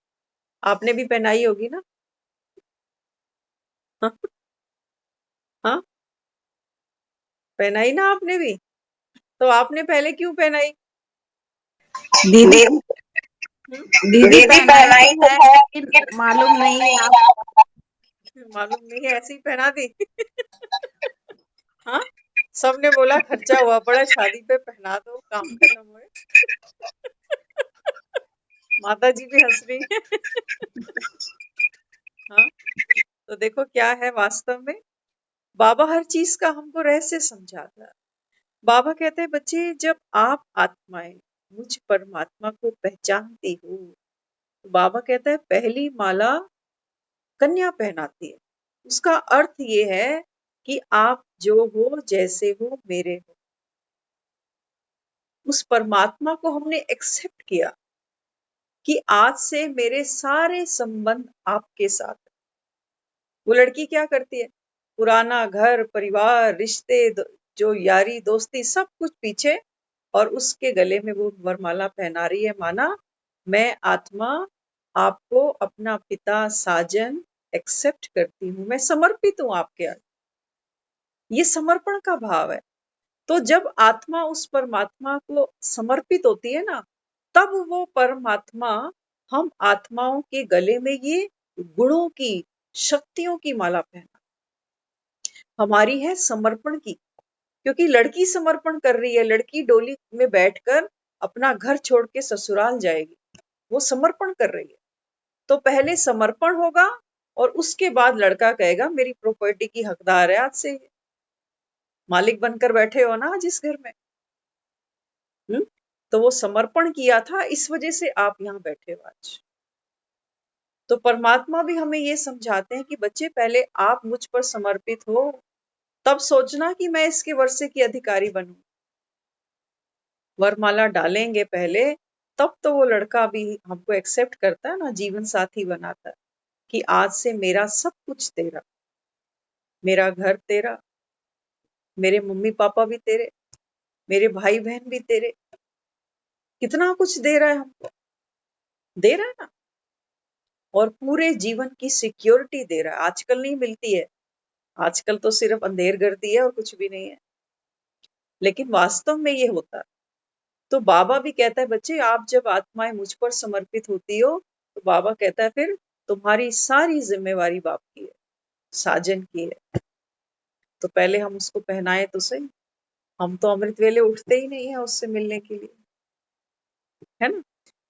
आपने भी पहनाई होगी ना? हाँ, हाँ, पहनाई ना आपने भी। तो आपने पहले क्यों पहनाई? दीदी हम्म? दीदी पहनाई पहनाई तो तो है, है, लेकिन मालूम नहीं है आप। मालूम नहीं है, ऐसे ही पहना दी। हाँ, सबने बोला खर्चा हुआ पड़ा शादी पे, पहना दो काम खत्म हुए। माता जी भी हंस रही है। हाँ, तो देखो क्या है वास्तव में, बाबा हर चीज का हमको रहस्य समझाता है। बाबा कहते हैं बच्चे, जब आप आत्माएं मुझ परमात्मा को पहचानती हो, तो बाबा कहता है पहली माला कन्या पहनाती है। उसका अर्थ ये है कि आप जो हो, जैसे हो, मेरे हो। उस परमात्मा को हमने एक्सेप्ट किया कि आज से मेरे सारे संबंध आपके साथ है। वो लड़की क्या करती है? पुराना घर परिवार रिश्ते जो यारी दोस्ती सब कुछ पीछे, और उसके गले में वो वरमाला पहना रही है, माना मैं आत्मा आपको अपना पिता साजन एक्सेप्ट करती हूँ, मैं समर्पित हूँ आपके आगे। ये समर्पण का भाव है। तो जब आत्मा उस परमात्मा को समर्पित होती है ना, तब वो परमात्मा हम आत्माओं के गले में ये गुणों की शक्तियों की माला पहना, हमारी है समर्पण की। क्योंकि लड़की समर्पण कर रही है, लड़की डोली में बैठकर अपना घर छोड़ के ससुराल जाएगी, वो समर्पण कर रही है। तो पहले समर्पण होगा और उसके बाद लड़का कहेगा मेरी प्रॉपर्टी की हकदार है आज से, मालिक बनकर बैठे हो ना जिस घर में। तो वो समर्पण किया था, इस वजह से आप यहाँ बैठे हो आज। तो परमात्मा भी हमें ये समझाते हैं कि बच्चे पहले आप मुझ पर समर्पित हो, तब सोचना कि मैं इसके वर्षे की अधिकारी बनूं। वरमाला डालेंगे पहले, तब तो वो लड़का भी हमको एक्सेप्ट करता है ना, जीवन साथी बनाता है कि आज से मेरा सब कुछ तेरा, मेरा घर तेरा, मेरे मम्मी पापा भी तेरे, मेरे भाई बहन भी तेरे। कितना कुछ दे रहा है हमको, दे रहा है ना। और पूरे जीवन की सिक्योरिटी दे रहा है। आजकल नहीं मिलती है, आजकल तो सिर्फ अंधेर गर्दी है और कुछ भी नहीं है, लेकिन वास्तव में ये होता है। तो बाबा भी कहता है बच्चे, आप जब आत्माएं मुझ पर समर्पित होती हो, तो बाबा कहता है फिर तुम्हारी सारी जिम्मेवारी बाप की है, साजन की है। तो पहले हम उसको पहनाए तो सही। हम तो अमृत वेले उठते ही नहीं है उससे मिलने के लिए, है ना।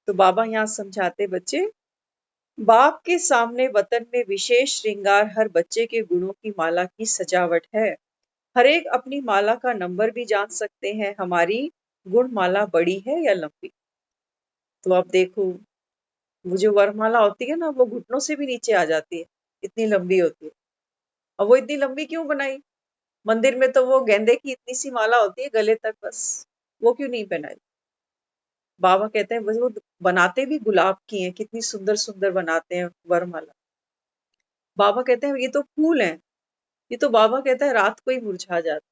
तो बाबा यहाँ समझाते बच्चे, बाप के सामने वतन में विशेष श्रृंगार हर बच्चे के गुणों की माला की सजावट है। हर एक अपनी माला का नंबर भी जान सकते हैं, हमारी गुण माला बड़ी है या लंबी। तो अब देखो, वो जो वरमाला होती है ना, वो घुटनों से भी नीचे आ जाती है, इतनी लंबी होती है। अब वो इतनी लंबी क्यों बनाई? मंदिर में तो वो गेंदे की इतनी सी माला होती है गले तक बस, वो क्यों नहीं पहनाई? बाबा कहते हैं वो बनाते भी गुलाब की हैं, कितनी सुंदर सुंदर बनाते हैं वरमाला। बाबा कहते हैं ये तो फूल है, ये तो बाबा कहता है रात को ही मुरझा जाता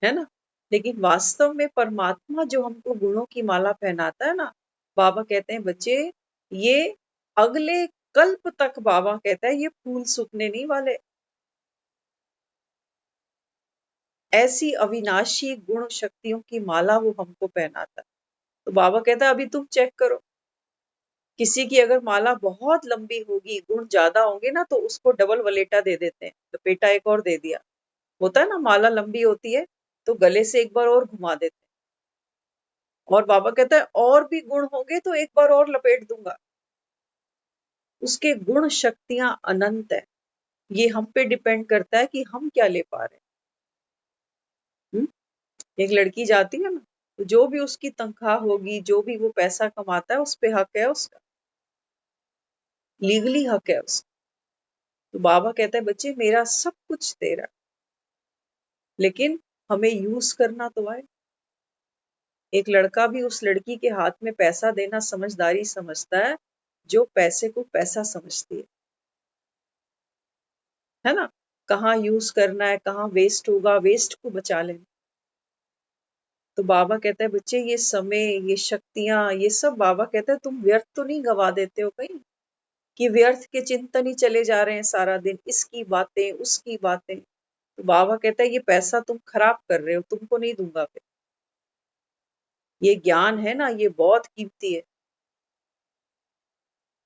है ना। लेकिन वास्तव में परमात्मा जो हमको गुणों की माला पहनाता है ना, बाबा कहते हैं बच्चे, ये अगले कल्प तक, बाबा कहता है ये फूल सूखने नहीं वाले। ऐसी अविनाशी गुण शक्तियों की माला वो हमको पहनाता है। तो बाबा कहता है अभी तुम चेक करो, किसी की अगर माला बहुत लंबी होगी, गुण ज्यादा होंगे ना, तो उसको डबल वलेटा दे देते हैं, तो पेटा एक और दे दिया। होता है ना, माला लंबी होती है तो गले से एक बार और घुमा देते हैं। और बाबा कहता है और भी गुण होंगे तो एक बार और लपेट दूंगा। उसके गुण शक्तियां अनंत है। ये हम पे डिपेंड करता है कि हम क्या ले पा रहे हैं। एक लड़की जाती है ना, तो जो भी उसकी तनख्वाह होगी, जो भी वो पैसा कमाता है, उस पे हक है उसका, लीगली हक है उसका। तो बाबा कहता है बच्चे मेरा सब कुछ तेरा, लेकिन हमें यूज करना तो आए। एक लड़का भी उस लड़की के हाथ में पैसा देना समझदारी समझता है, जो पैसे को पैसा समझती है ना। कहाँ यूज करना है, कहाँ वेस्ट होगा, वेस्ट को बचा लेना। तो बाबा कहता है बच्चे ये समय, ये शक्तियां, ये सब बाबा कहता है तुम व्यर्थ तो नहीं गवा देते हो कहीं, कि व्यर्थ के चिंतन ही चले जा रहे हैं सारा दिन, इसकी बातें उसकी बातें। तो बाबा कहता है ये पैसा तुम खराब कर रहे हो, तुमको नहीं दूंगा फिर। ये ज्ञान है ना, ये बहुत कीमती है,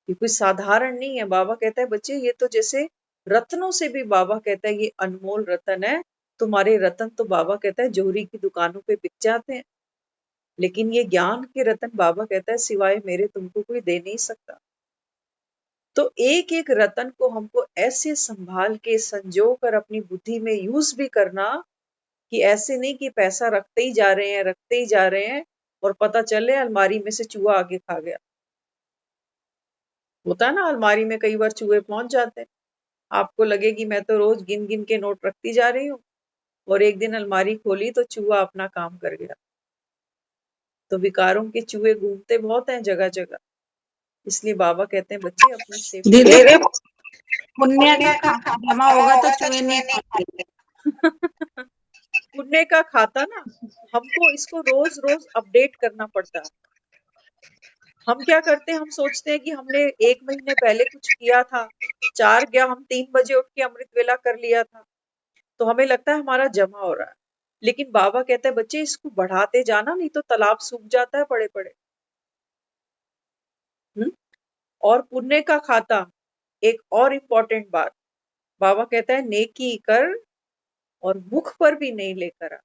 ये कोई साधारण नहीं है। बाबा कहता है बच्चे ये तो जैसे रत्नों से भी, बाबा कहता है ये अनमोल रतन है। तुम्हारे रतन तो बाबा कहता है जोहरी की दुकानों पे बिक जाते हैं, लेकिन ये ज्ञान के रतन बाबा कहता है सिवाय मेरे तुमको कोई दे नहीं सकता। तो एक एक रतन को हमको ऐसे संभाल के संजो कर अपनी बुद्धि में यूज भी करना, कि ऐसे नहीं कि पैसा रखते ही जा रहे हैं, रखते ही जा रहे हैं, और पता चले अलमारी में से चूहा आके खा गया। होता है ना, अलमारी में कई बार चूहे पहुंच जाते हैं। आपको लगे कि मैं तो रोज गिन गिन के नोट रखती जा रही हूँ, और एक दिन अलमारी खोली तो चूहा अपना काम कर गया। तो विकारों के चूहे घूमते बहुत हैं जगह जगह, इसलिए बाबा कहते हैं बच्चे अपनी सेफ्टी दीदी दीदी पुण्य का खाता जमा होगा तो चूहे नहीं खाएंगे। पुण्य का खाता ना, हमको इसको रोज रोज अपडेट करना पड़ता है। हम क्या करते हैं, हम सोचते हैं कि हमने 1 महीने पहले कुछ किया था, 4 हम 3 बजे उठ के अमृत वेला कर लिया था, तो हमें लगता है हमारा जमा हो रहा है। लेकिन बाबा कहता है बच्चे इसको बढ़ाते जाना, नहीं तो तालाब सूख जाता है पड़े पड़े। और पुण्य का खाता, एक और इम्पोर्टेंट बात, बाबा कहता है नेकी कर और मुख पर भी नहीं लेकर आ,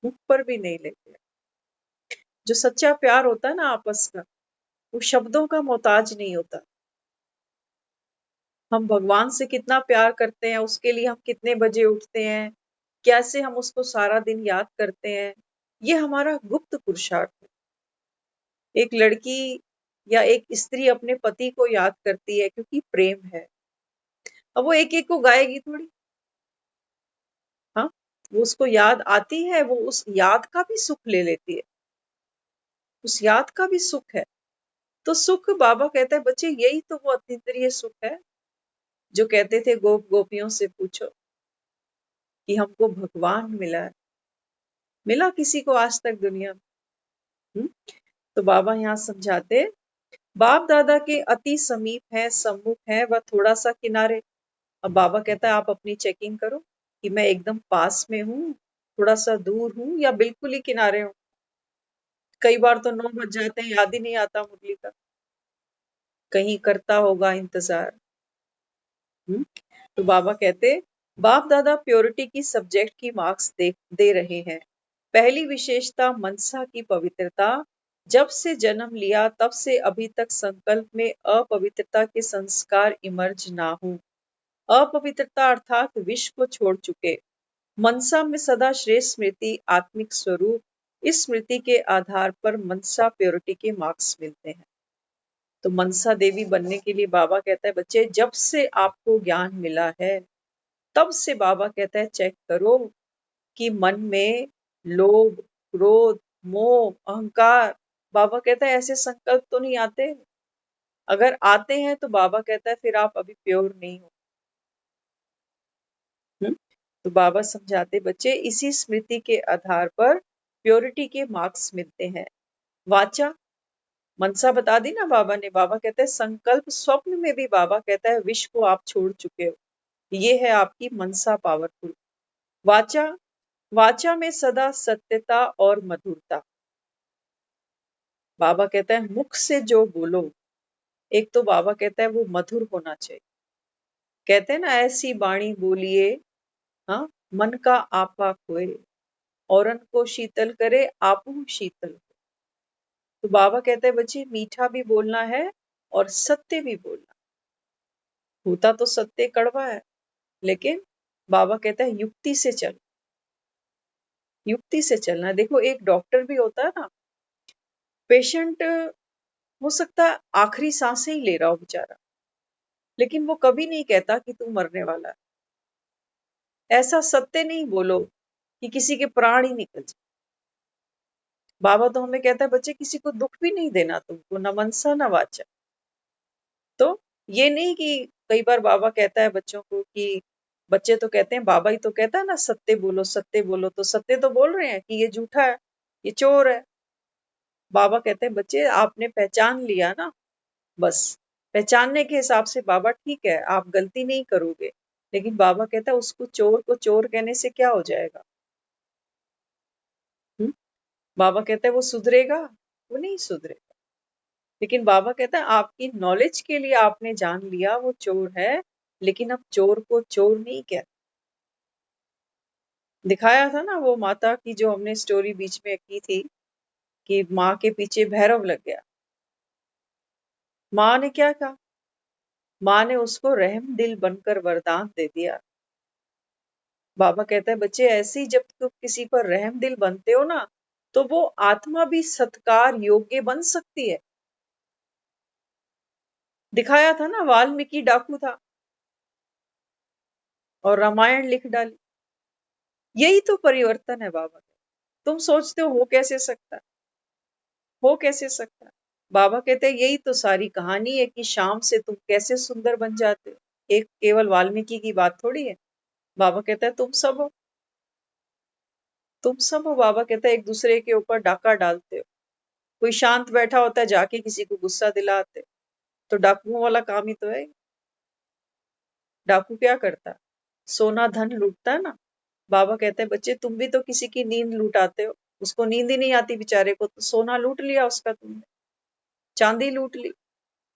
मुख पर भी नहीं लेकर आ। जो सच्चा प्यार होता है ना आपस का, वो शब्दों का मोहताज नहीं होता। हम भगवान से कितना प्यार करते हैं, उसके लिए हम कितने बजे उठते हैं, कैसे हम उसको सारा दिन याद करते हैं, ये हमारा गुप्त पुरुषार्थ है। एक लड़की या एक स्त्री अपने पति को याद करती है क्योंकि प्रेम है। अब वो एक एक को गाएगी थोड़ी, हाँ, वो उसको याद आती है, वो उस याद का भी सुख ले लेती है, उस याद का भी सुख है। तो सुख बाबा कहता है बच्चे यही तो वो अतीन्द्रिय सुख है, जो कहते थे गोप गोपियों से पूछो कि हमको भगवान मिला है, मिला किसी को आज तक दुनिया में? हम्म? तो बाबा यहाँ समझाते, बाप दादा के अति समीप है, सम्मुख है, वह थोड़ा सा किनारे। अब बाबा कहता है आप अपनी चेकिंग करो कि मैं एकदम पास में हूँ, थोड़ा सा दूर हूँ, या बिल्कुल ही किनारे हूँ। कई बार तो 9 बज जाते हैं, याद ही नहीं आता मुरली का, कहीं करता होगा इंतजार। तो बाबा कहते बाप दादा प्योरिटी की सब्जेक्ट की मार्क्स दे रहे हैं। पहली विशेषता मनसा की पवित्रता, जब से जन्म लिया तब से अभी तक संकल्प में अपवित्रता के संस्कार इमर्ज ना हो। अपवित्रता अर्थात विष को छोड़ चुके। मनसा में सदा श्रेष्ठ स्मृति आत्मिक स्वरूप, इस स्मृति के आधार पर मनसा प्योरिटी के मार्क्स मिलते हैं। तो मनसा देवी बनने के लिए बाबा कहता है बच्चे जब से आपको ज्ञान मिला है, तब से बाबा कहता है चेक करो कि मन में लोभ, क्रोध, मोह, अहंकार, बाबा कहता है ऐसे संकल्प तो नहीं आते। अगर आते हैं तो बाबा कहता है फिर आप अभी प्योर नहीं हो। तो बाबा समझाते बच्चे इसी स्मृति के आधार पर प्योरिटी के मार्क्स मिलते हैं। वाचा, मनसा बता दी ना बाबा ने, बाबा कहते हैं संकल्प स्वप्न में भी बाबा कहता है विष को आप छोड़ चुके हो, ये है आपकी मनसा पावरफुल। वाचा, वाचा में सदा सत्यता और मधुरता। बाबा कहता है मुख से जो बोलो, एक तो बाबा कहता है वो मधुर होना चाहिए। कहते हैं ना ऐसी बाणी बोलिए, हाँ, मन का आपा खोए, औरन को शीतल करे आपू शीतल हो। तो बाबा कहते हैं बच्चे मीठा भी बोलना है और सत्य भी बोलना। होता तो सत्य कड़वा है, लेकिन बाबा कहता है युक्ति से चल, युक्ति से चलना है। देखो एक डॉक्टर भी होता है ना, पेशेंट हो सकता है आखिरी सांसें ही ले रहा हो बेचारा, लेकिन वो कभी नहीं कहता कि तू मरने वाला है। ऐसा सत्य नहीं बोलो कि किसी के प्राण ही निकल जाए। बाबा तो हमें कहता है बच्चे किसी को दुख भी नहीं देना, तुमको न मनसा न वाचा। तो ये नहीं कि कई बार बाबा कहता है बच्चों को कि बच्चे तो कहते हैं, बाबा ही तो कहता है ना सत्य बोलो, तो सत्य तो बोल रहे हैं कि ये झूठा है, ये चोर है। बाबा कहते हैं बच्चे आपने पहचान लिया ना, बस पहचानने के हिसाब से बाबा ठीक है, आप गलती नहीं करोगे, लेकिन बाबा कहता है उसको चोर को चोर कहने से क्या हो जाएगा। हुँ? बाबा कहता है वो सुधरेगा, वो नहीं सुधरेगा। लेकिन बाबा कहता है आपकी नॉलेज के लिए आपने जान लिया वो चोर है, लेकिन अब चोर को चोर नहीं कहते। दिखाया था ना वो माता की जो हमने स्टोरी बीच में की थी कि माँ के पीछे भैरव लग गया। माँ ने क्या कहा? माँ ने उसको रहम दिल बनकर वरदान दे दिया। बाबा कहता है बच्चे ऐसे ही जब तुम किसी पर रहम दिल बनते हो ना, तो वो आत्मा भी सत्कार योग्य बन सकती है। दिखाया था ना वाल्मीकि डाकू था और रामायण लिख डाली। यही तो परिवर्तन है बाबा का। तुम सोचते हो कैसे सकता है? हो कैसे सकता है? बाबा कहते हैं यही तो सारी कहानी है कि शाम से तुम कैसे सुंदर बन जाते हो। एक केवल वाल्मीकि की बात थोड़ी है। बाबा कहता है तुम सब हो, तुम सब हो। बाबा कहता है एक दूसरे के ऊपर डाका डालते हो। कोई शांत बैठा होता है जाके किसी को गुस्सा दिलाते हो। तो डाकुओं वाला काम ही तो है। डाकू क्या करता है? सोना धन लूटता है ना। बाबा कहते हैं बच्चे तुम भी तो किसी की नींद लूटाते हो। उसको नींद ही नहीं आती बेचारे को, तो सोना लूट लिया उसका तुमने, चांदी लूट ली।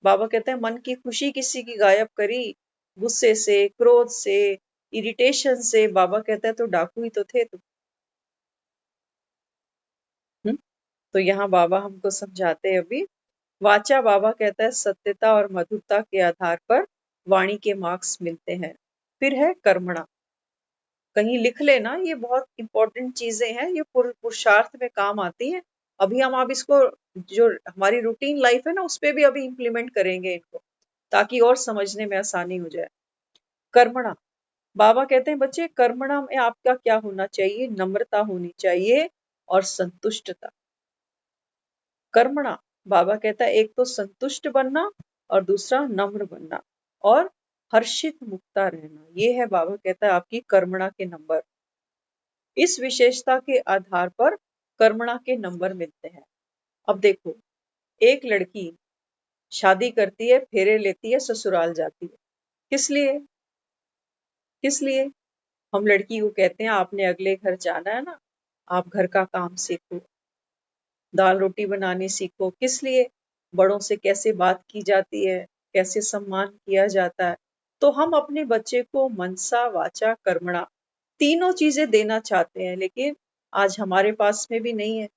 बाबा कहते हैं मन की खुशी किसी की गायब करी, गुस्से से, क्रोध से, इरिटेशन से। बाबा कहता है तो डाकू ही तो थे तुम। तो यहाँ बाबा हमको समझाते हैं अभी। वाचा बाबा कहता है सत्यता और मधुरता के आधार पर वाणी के मार्क्स मिलते हैं। फिर है कर्मणा। कहीं लिख लेना, ये बहुत इंपॉर्टेंट चीजें हैं, ये पुरुषार्थ में काम आती हैं। अभी हम आप इसको जो हमारी रूटीन लाइफ है ना उस पे भी अभी इम्प्लीमेंट करेंगे इनको, ताकि और समझने में आसानी हो जाए। कर्मणा। बाबा कहते हैं बच्चे कर्मणा में आपका क्या होना चाहिए? नम्रता होनी चाहिए और संतुष्टता। कर्मणा। बाबा कहता है एक तो संतुष्ट बनना और दूसरा नम्र बनना और हर्षित मुक्ता रहना। ये है बाबा कहता है आपकी कर्मणा के नंबर। इस विशेषता के आधार पर कर्मणा के नंबर मिलते हैं। अब देखो, एक लड़की शादी करती है, फेरे लेती है, ससुराल जाती है। किस लिए? किस लिए? हम लड़की को कहते हैं आपने अगले घर जाना है ना, आप घर का काम सीखो, दाल रोटी बनानी सीखो। किस लिए? बड़ों से कैसे बात की जाती है, कैसे सम्मान किया जाता है। तो हम अपने बच्चे को मनसा वाचा कर्मणा तीनों चीजें देना चाहते हैं, लेकिन आज हमारे पास में भी नहीं है।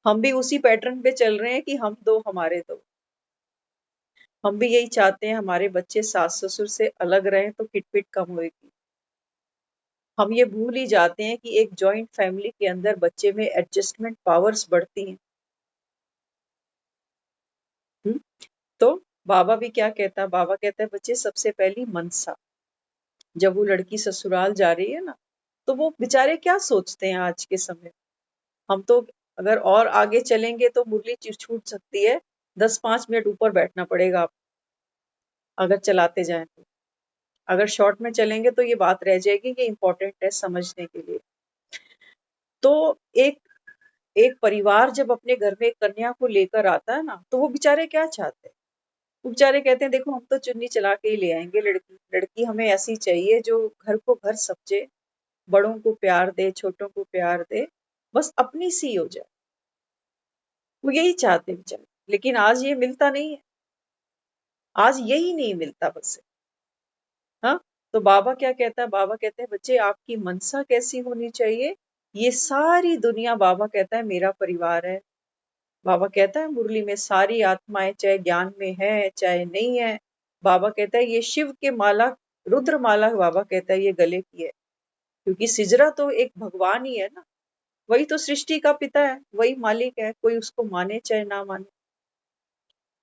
हम भी उसी पैटर्न पे चल रहे हैं कि हम दो हमारे दो। हम भी यही चाहते हैं हमारे बच्चे सास ससुर से अलग रहें तो किटपिट कम होएगी। हम ये भूल ही जाते हैं कि एक जॉइंट फैमिली के अंदर बच्चे में एडजस्टमेंट पावर्स बढ़ती हैं। हम्म? तो बाबा भी क्या कहता है? बाबा कहता है बच्चे सबसे पहली मनसा। जब वो लड़की ससुराल जा रही है ना, तो वो बेचारे क्या सोचते हैं आज के समय। हम तो अगर और आगे चलेंगे तो मुरली छूट सकती है, 10-5 मिनट ऊपर बैठना पड़ेगा आप अगर चलाते जाएं तो। अगर शॉर्ट में चलेंगे तो ये बात रह जाएगी, ये इंपॉर्टेंट है समझने के लिए। तो एक एक परिवार जब अपने घर में एक कन्या को लेकर आता है ना, तो वो बेचारे क्या चाहते हैं? वो बेचारे कहते हैं देखो हम तो चुन्नी चला के ही ले आएंगे लड़की। लड़की हमें ऐसी चाहिए जो घर को घर समझे, बड़ों को प्यार दे, छोटों को प्यार दे, बस अपनी सी हो जाए। वो यही चाहते हैं बेचारे, लेकिन आज ये मिलता नहीं है। आज यही नहीं मिलता बस। हाँ, तो बाबा क्या कहता है? बाबा कहते हैं बच्चे आपकी मनसा कैसी होनी चाहिए? ये सारी दुनिया बाबा कहता है मेरा परिवार है। बाबा कहता है मुरली में सारी आत्माएं चाहे ज्ञान में है चाहे नहीं है। बाबा कहता है ये शिव के माला, रुद्र माला बाबा कहता है ये गले की है, क्योंकि सिजरा तो एक भगवान ही है ना, वही तो सृष्टि का पिता है, वही मालिक है, कोई उसको माने चाहे ना माने।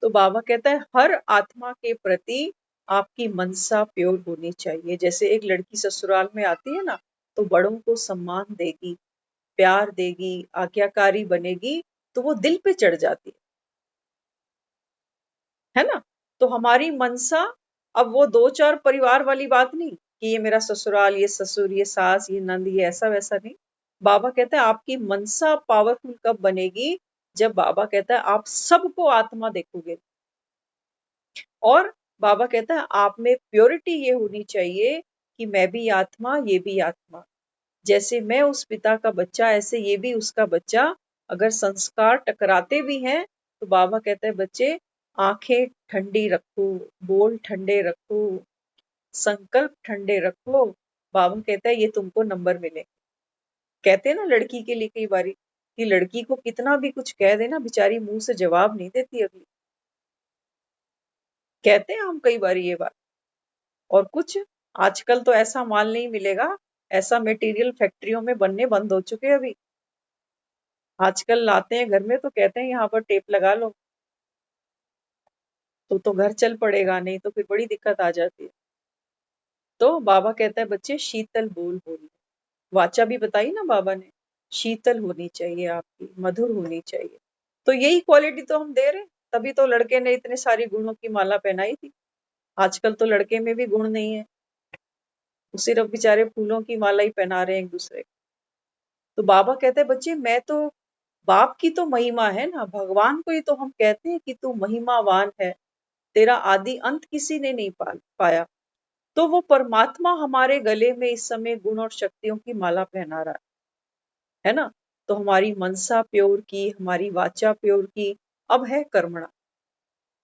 तो बाबा कहता है हर आत्मा के प्रति आपकी मनसा प्योर होनी चाहिए। जैसे एक लड़की ससुराल में आती है ना, तो बड़ों को सम्मान देगी, प्यार देगी, आज्ञाकारी बनेगी, तो वो दिल पे चढ़ जाती है ना। तो हमारी मनसा, अब वो दो चार परिवार वाली बात नहीं कि ये मेरा ससुराल, ये ससुर, ये सास, ये नंद, ये ऐसा वैसा नहीं। बाबा कहता है आपकी मनसा पावरफुल कब बनेगी, जब बाबा कहता है आप सबको आत्मा देखोगे। और बाबा कहता है आप में प्योरिटी ये होनी चाहिए कि मैं भी आत्मा, ये भी आत्मा, जैसे मैं उस पिता का बच्चा, ऐसे ये भी उसका बच्चा। अगर संस्कार टकराते भी हैं, तो बाबा कहता है बच्चे आंखें ठंडी रखो, बोल ठंडे रखो, संकल्प ठंडे रखो। बाबा कहता है ये तुमको नंबर मिले। कहते हैं ना लड़की के लिए कई बारी कि लड़की को कितना भी कुछ कह देना, बेचारी मुंह से जवाब नहीं देती अगली। कहते हैं हम कई बार ये बात। और कुछ आजकल तो ऐसा माल नहीं मिलेगा, ऐसा मटेरियल फैक्ट्रियों में बनने बंद हो चुके हैं अभी। आजकल लाते हैं घर में तो कहते हैं यहाँ पर टेप लगा लो, तो घर चल पड़ेगा, नहीं तो फिर बड़ी दिक्कत आ जाती है। तो बाबा कहता है बच्चे शीतल बोल बोलिए। वाचा भी बताई ना बाबा ने, शीतल होनी चाहिए आपकी, मधुर होनी चाहिए। तो यही क्वालिटी तो हम दे रहे हैं, तभी तो लड़के ने इतने सारी गुणों की माला पहनाई थी। आजकल तो लड़के में भी गुण नहीं है, वो सिर्फ बेचारे फूलों की माला ही पहना रहे हैं एक दूसरे को। तो बाबा कहते हैं बच्चे मैं तो, बाप की तो महिमा है ना, भगवान को ही तो हम कहते हैं कि तू महिमावान है, तेरा आदि अंत किसी ने नहीं पाया। तो वो परमात्मा हमारे गले में इस समय गुण और शक्तियों की माला पहना रहा है ना। तो हमारी मनसा प्योर की, हमारी वाचा प्योर की। अब है कर्मणा।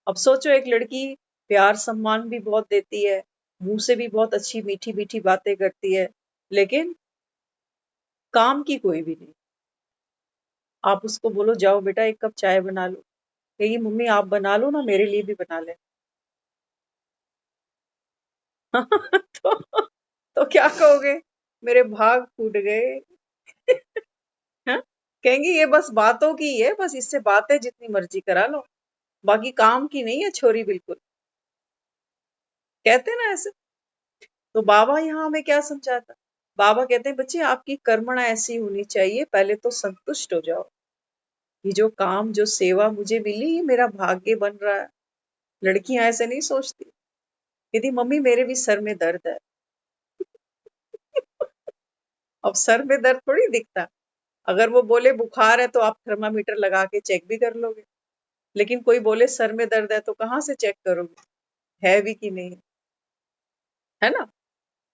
अब सोचो एक लड़की प्यार सम्मान भी बहुत देती है, मुंह से भी बहुत अच्छी मीठी मीठी बातें करती है, लेकिन काम की कोई भी नहीं। आप उसको बोलो जाओ बेटा एक कप चाय बना लो, कहेगी मम्मी आप बना लो ना, मेरे लिए भी बना ले। तो क्या कहोगे, मेरे भाग फूट गए। हाँ? कहेंगी ये बस बातों की है, बस इससे बातें जितनी मर्जी करा लो, बाकी काम की नहीं है छोरी बिल्कुल। कहते हैं ना ऐसे। तो बाबा यहाँ हमें क्या समझाता, बाबा कहते हैं बच्चे आपकी कर्मणा ऐसी होनी चाहिए, पहले तो संतुष्ट हो जाओ। ये जो काम, जो सेवा मुझे मिली, ये मेरा भाग्य बन रहा है। लड़कियां ऐसे नहीं सोचती, कहती मम्मी मेरे भी सर में दर्द है। अब सर में दर्द थोड़ी दिखता, अगर वो बोले बुखार है तो आप थर्मामीटर लगा के चेक भी कर लोगे, लेकिन कोई बोले सर में दर्द है तो कहाँ से चेक करोगे, है भी कि नहीं, है ना।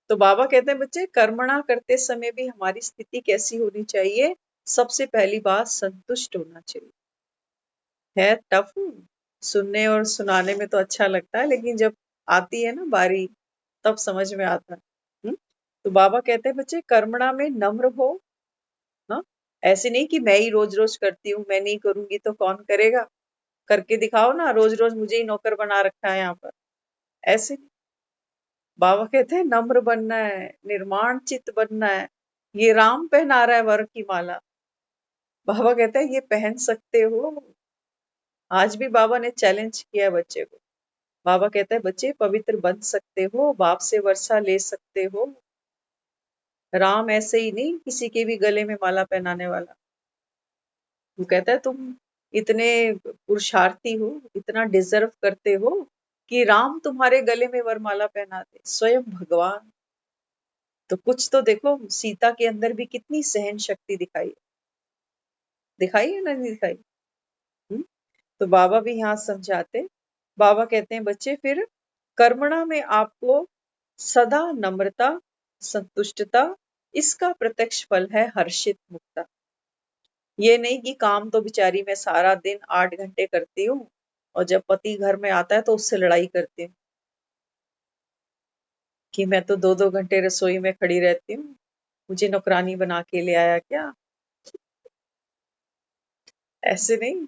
तो बाबा कहते हैं बच्चे कर्मणा करते समय भी हमारी स्थिति कैसी होनी चाहिए, सबसे पहली बात संतुष्ट होना चाहिए। है टफ, सुनने और सुनाने में तो अच्छा लगता है, लेकिन जब आती है ना बारी, तब समझ में आता है। तो बाबा कहते हैं बच्चे कर्मणा में नम्र हो। हाँ, ऐसे नहीं कि मैं ही रोज रोज करती हूँ, मैं नहीं करूंगी तो कौन करेगा, करके दिखाओ ना, रोज रोज मुझे ही नौकर बना रखा है यहाँ पर, ऐसे नहीं। बाबा कहते हैं नम्र बनना है, निर्माण चित्त बनना है। ये राम पहना रहा है वर की माला, बाबा कहते हैं ये पहन सकते हो। आज भी बाबा ने चैलेंज किया है बच्चे को। बाबा कहता है बच्चे पवित्र बन सकते हो, बाप से वर्षा ले सकते हो। राम ऐसे ही नहीं किसी के भी गले में माला पहनाने वाला। वो कहता है तुम इतने पुरुषार्थी हो, इतना डिजर्व करते हो कि राम तुम्हारे गले में वरमाला पहना दे, स्वयं भगवान। तो कुछ तो देखो, सीता के अंदर भी कितनी सहन शक्ति दिखाई है, दिखाई है ना, नहीं दिखाई। तो बाबा भी यहाँ समझाते, बाबा कहते हैं बच्चे फिर कर्मणा में आपको सदा नम्रता, संतुष्टता, इसका प्रत्यक्ष फल है हर्षित मुक्ता। ये नहीं कि काम तो बेचारी मैं सारा दिन 8 घंटे करती हूँ और जब पति घर में आता है तो उससे लड़ाई करती हूँ कि मैं तो 2-2 घंटे रसोई में खड़ी रहती हूँ, मुझे नौकरानी बना के ले आया क्या। ऐसे नहीं।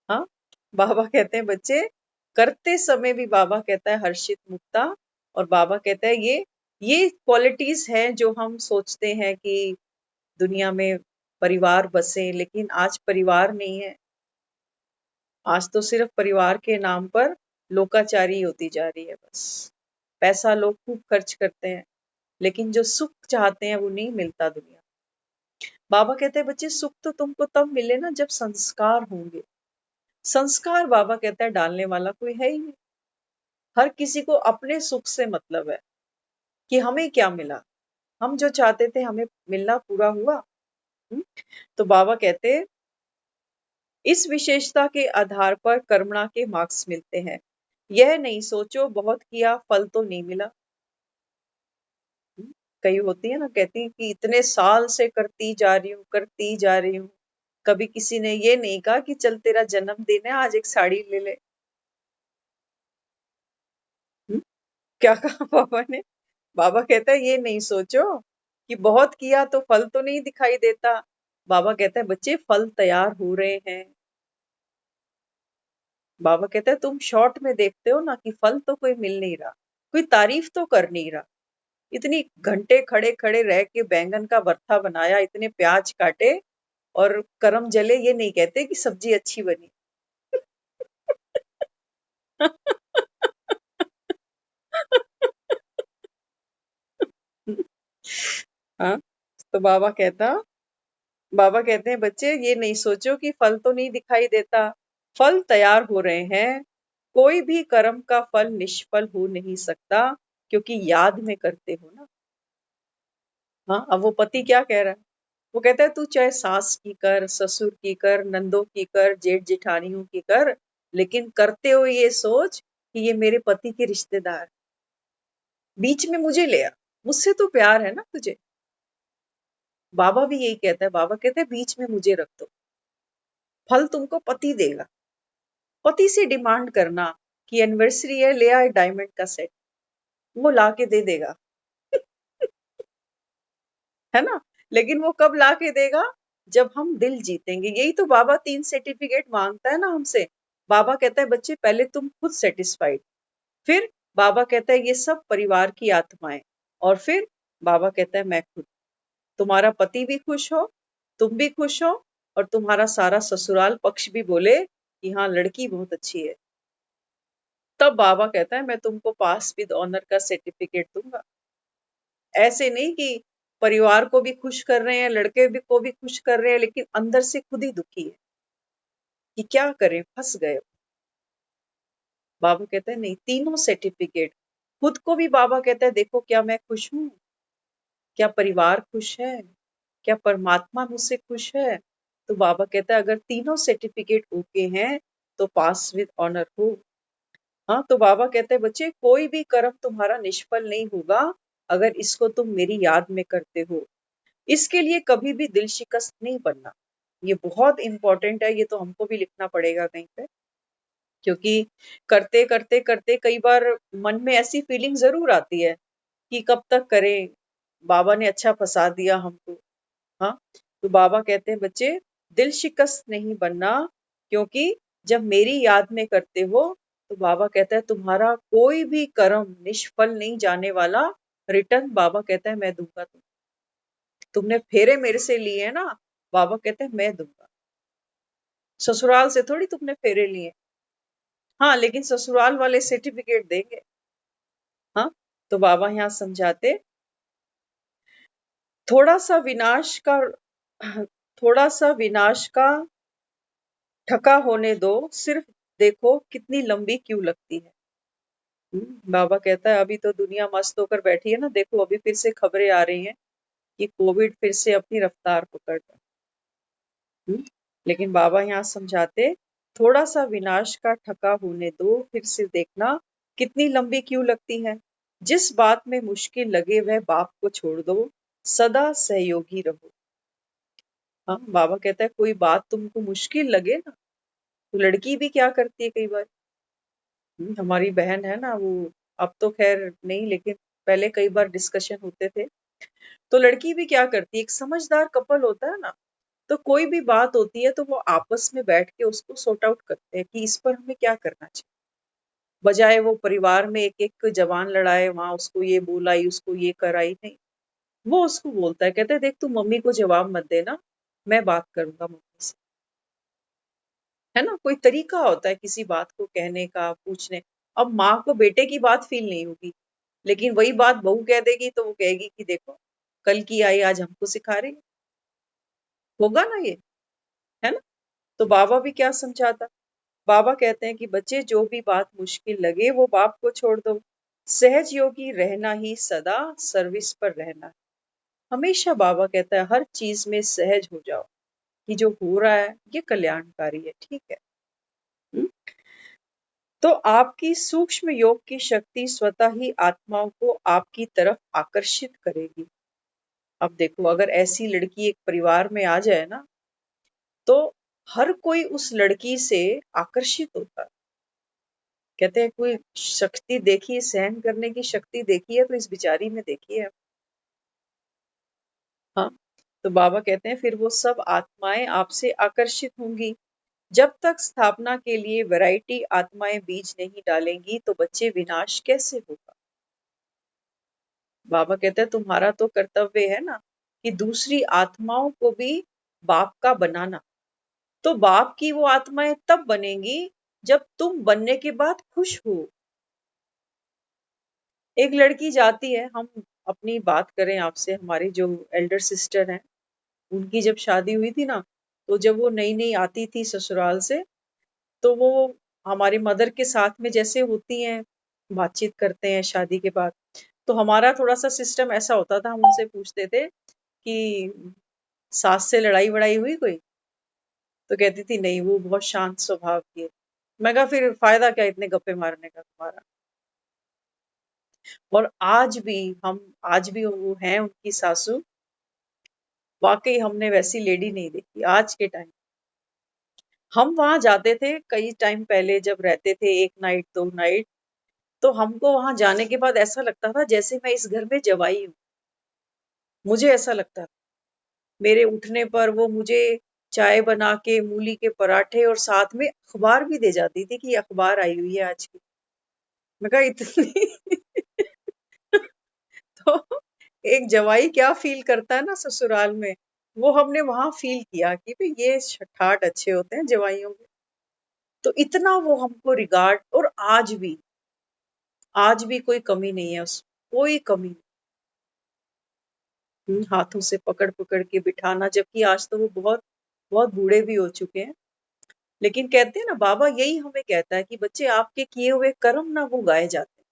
हाँ, बाबा कहते हैं बच्चे करते समय भी बाबा कहता है हर्षित मुक्ता, और बाबा कहता है ये ये क्वालिटीज हैं जो हम सोचते हैं कि दुनिया में परिवार बसे, लेकिन आज परिवार नहीं है। आज तो सिर्फ परिवार के नाम पर लोकाचारी होती जा रही है बस। पैसा लोग खूब खर्च करते हैं, लेकिन जो सुख चाहते हैं वो नहीं मिलता दुनिया। बाबा कहते हैं बच्चे सुख तो तुमको तब मिले ना जब संस्कार होंगे। संस्कार बाबा कहता है डालने वाला कोई है ही नहीं। हर किसी को अपने सुख से मतलब है कि हमें क्या मिला, हम जो चाहते थे हमें मिलना पूरा हुआ। हम्म? तो बाबा कहते हैं इस विशेषता के आधार पर कर्मणा के मार्क्स मिलते हैं। यह नहीं सोचो बहुत किया फल तो नहीं मिला। कई होती है ना, कहती है कि इतने साल से करती जा रही हूँ, कभी किसी ने ये नहीं कहा कि चल तेरा जन्मदिन है आज एक साड़ी ले ले। हम्म? क्या कहा बाबा ने? बाबा कहता है ये नहीं सोचो कि बहुत किया तो फल तो नहीं दिखाई देता। बाबा कहता है बच्चे फल तैयार हो रहे हैं। बाबा कहता है तुम शॉर्ट में देखते हो ना कि फल तो कोई मिल नहीं रहा, कोई तारीफ तो कर नहीं रहा। इतनी घंटे खड़े खड़े रह के बैंगन का भरता बनाया, इतने प्याज काटे और करम जले, ये नहीं कहते कि सब्जी अच्छी बनी। हाँ, तो बाबा कहते हैं बच्चे ये नहीं सोचो कि फल तो नहीं दिखाई देता, फल तैयार हो रहे हैं। कोई भी कर्म का फल निष्फल हो नहीं सकता, क्योंकि याद में करते हो ना। हाँ, अब वो पति क्या कह रहा है? वो कहता है तू चाहे सास की कर, ससुर की कर, नंदों की कर, जेठ जेठानियों की कर, लेकिन करते हुए ये सोच कि ये मेरे पति के रिश्तेदार, बीच में मुझे ले आ, मुझसे तो प्यार है ना तुझे। बाबा भी यही कहता है, बाबा कहते हैं बीच में मुझे रख दो, फल तुमको पति देगा। पति से डिमांड करना कि एनिवर्सरी है ले आए डायमंड का सेट, वो ला के दे देगा। है ना? लेकिन वो कब ला के देगा? जब हम दिल जीतेंगे। यही तो बाबा 3 सर्टिफिकेट मांगता है ना हमसे। बाबा कहता है बच्चे पहले तुम खुद सेटिस्फाइड, फिर बाबा कहता है ये सब परिवार की आत्माएं, और फिर बाबा कहता है मैं खुद। तुम्हारा पति भी खुश हो, तुम भी खुश हो, और तुम्हारा सारा ससुराल पक्ष भी बोले कि हाँ लड़की बहुत अच्छी है। तब बाबा कहता है मैं तुमको पास विद ऑनर का सर्टिफिकेट दूंगा। ऐसे नहीं कि परिवार को भी खुश कर रहे हैं, लड़के भी को भी खुश कर रहे हैं, लेकिन अंदर से खुद ही दुखी है कि क्या करें, फंस गए। बाबा कहते हैं नहीं, तीनों सर्टिफिकेट। खुद को भी बाबा कहता है देखो क्या मैं खुश हूँ, क्या परिवार खुश है, क्या परमात्मा मुझसे खुश है। तो बाबा कहता है अगर तीनों सर्टिफिकेट ओके हैं तो पास विद ऑनर हो। हाँ, तो बाबा कहते हैं बच्चे कोई भी कर्म तुम्हारा निष्फल नहीं होगा अगर इसको तुम मेरी याद में करते हो। इसके लिए कभी भी दिल शिकस्त नहीं बनना। ये बहुत इंपॉर्टेंट है, ये तो हमको भी लिखना पड़ेगा कहीं पे, क्योंकि करते करते करते कई बार मन में ऐसी फीलिंग जरूर आती है कि कब तक करें, बाबा ने अच्छा फंसा दिया हमको। हाँ, तो बाबा कहते हैं बच्चे दिल शिकस्त नहीं बनना, क्योंकि जब मेरी याद में करते हो तो बाबा कहता है तुम्हारा कोई भी कर्म निष्फल नहीं जाने वाला। रिटर्न बाबा कहता है मैं दूंगा तुमने फेरे मेरे से लिए हैं ना, बाबा कहते हैं मैं दूंगा। ससुराल से थोड़ी तुमने फेरे लिए। हाँ, लेकिन ससुराल वाले सर्टिफिकेट देंगे। हाँ, तो बाबा यहाँ समझाते थोड़ा सा विनाश का थोड़ा सा विनाश का ठका होने दो, सिर्फ देखो कितनी लंबी क्यों लगती है। बाबा कहता है अभी तो दुनिया मस्त होकर बैठी है ना, देखो अभी फिर से खबरें आ रही हैं कि कोविड फिर से अपनी रफ्तार पकड़ रहा है। लेकिन बाबा यहाँ समझाते थोड़ा सा विनाश का ठका होने दो, फिर से देखना कितनी लंबी क्यों लगती है। जिस बात में मुश्किल लगे वह बाप को छोड़ दो, सदा सहयोगी रहो। हाँ, बाबा कहता है कोई बात तुमको मुश्किल लगे ना, तो लड़की भी क्या करती है कई बार। हमारी बहन है ना वो, अब तो खैर नहीं, लेकिन पहले कई बार डिस्कशन होते थे। तो लड़की भी क्या करती है, एक समझदार कपल होता है ना, तो कोई भी बात होती है तो वो आपस में बैठ के उसको सॉर्ट आउट करते हैं कि इस पर हमें क्या करना चाहिए। बजाय वो परिवार में एक एक जवान लड़ाए, वहां उसको ये बोलाई, उसको ये कराई, नहीं, वो उसको बोलता है, कहते हैं देख तू मम्मी को जवाब मत देना, मैं बात करूंगा मम्मी से। है ना, कोई तरीका होता है किसी बात को कहने का, पूछने। अब माँ को बेटे की बात फील नहीं होगी, लेकिन वही बात बहू कह देगी तो वो कहेगी कि देखो कल की आई आज हमको सिखा रही है। होगा ना ये, है ना। तो बाबा भी क्या समझाता, बाबा कहते हैं कि बच्चे जो भी बात मुश्किल लगे वो बाप को छोड़ दो, सहज योगी रहना ही सदा सर्विस पर रहना है। हमेशा बाबा कहता है हर चीज में सहज हो जाओ, कि जो हो रहा है ये कल्याणकारी है, ठीक है। हम्म? तो आपकी सूक्ष्म योग की शक्ति स्वतः ही आत्माओं को आपकी तरफ आकर्षित करेगी। अब देखो अगर ऐसी लड़की एक परिवार में आ जाए ना, तो हर कोई उस लड़की से आकर्षित होता है। कहते हैं कोई शक्ति देखी, सहन करने की शक्ति देखी है तो इस बिचारी में देखी है। हाँ, तो बाबा कहते हैं फिर वो सब आत्माएं आपसे आकर्षित होंगी। जब तक स्थापना के लिए वैरायटी आत्माएं बीज नहीं डालेंगी तो बच्चे विनाश कैसे होगा। बाबा कहते हैं तुम्हारा तो कर्तव्य है ना कि दूसरी आत्माओं को भी बाप का बनाना। तो बाप की वो आत्माएं तब बनेंगी जब तुम बनने के बाद खुश हो। एक लड़की जाती है, हम अपनी बात करें आपसे, हमारी जो एल्डर सिस्टर हैं, उनकी जब शादी हुई थी ना, तो जब वो नई नई आती थी ससुराल से, तो वो हमारी मदर के साथ में जैसे होती हैं, बातचीत करते हैं शादी के बाद, तो हमारा थोड़ा सा सिस्टम ऐसा होता था, हम उनसे पूछते थे कि सास से लड़ाई वड़ाई हुई कोई, तो कहती थी नहीं वो बहुत शांत स्वभाव की है। मैं कहा फिर फायदा क्या इतने गप्पे मारने का तुम्हारा। और आज भी वो हैं उनकी सासू, वाकई हमने वैसी लेडी नहीं देखी आज के टाइम। हम वहां जाते थे कई टाइम पहले जब रहते थे, एक नाइट दो नाइट, तो हमको वहां जाने के बाद ऐसा लगता था जैसे मैं इस घर में जवाई हूँ। मुझे ऐसा लगता था, मेरे उठने पर वो मुझे चाय बना के, मूली के पराठे और साथ में अखबार भी दे जाती थी कि ये अखबार आई हुई है आज की। मैं कहा इतनी तो एक जवाई क्या फील करता है ना ससुराल में, वो हमने वहां फील किया कि भाई ये ठाट अच्छे होते हैं जवाइयों के। तो इतना वो हमको रिगार्ड, और आज भी कोई कमी नहीं है उस, कोई कमी नहीं। हाथों से पकड़ पकड़ के बिठाना, जबकि आज तो वो बहुत बहुत बूढ़े भी हो चुके हैं। लेकिन कहते हैं ना बाबा यही हमें कहता है कि बच्चे आपके किए हुए कर्म ना वो गाए जाते हैं,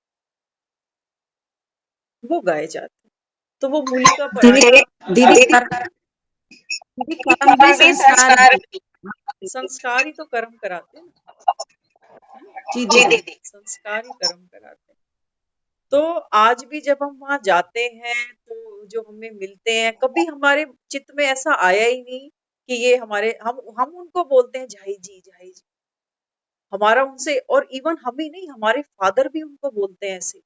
वो गाए जाते हैं। तो वो मूली का दीदी पराठा, दीदी दीदी कर्म भी संस्कार भी। संस्कार ही तो कर्म कराते हैं ना, है ना? जी दीदी। संस्कार ही कर्म कराते हैं। तो आज भी जब हम वहां जाते हैं तो जो हमें मिलते हैं, कभी हमारे चित्त में ऐसा आया ही नहीं कि ये हमारे, हम उनको बोलते हैं झाई जी झाई जी। हमारा उनसे, और इवन हम ही नहीं, हमारे फादर भी उनको बोलते हैं ऐसे।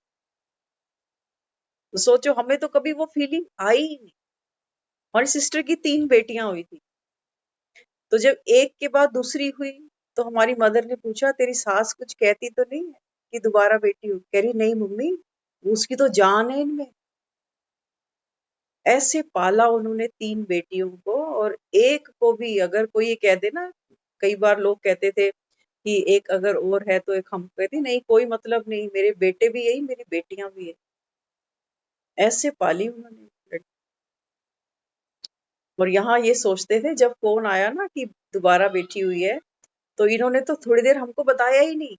तो सोचो हमें तो कभी वो फीलिंग आई ही नहीं। हमारी सिस्टर की 3 बेटियां हुई थी, तो जब एक के बाद दूसरी हुई, तो हमारी मदर ने पूछा तेरी सास कुछ कहती तो नहीं है कि दोबारा बेटी हो। कह रही नहीं मम्मी, उसकी तो जान है इनमें। ऐसे पाला उन्होंने 3 बेटियों को, और एक को भी अगर कोई ये कह दे ना, कई बार लोग कहते थे कि एक अगर और है तो एक हम, कहती नहीं कोई मतलब नहीं, मेरे बेटे भी यही, मेरी बेटियां भी है। ऐसे पाली उन्होंने। और यहाँ ये सोचते थे जब फोन आया ना कि दोबारा बेटी हुई है, तो इन्होंने तो थोड़ी देर हमको बताया ही नहीं,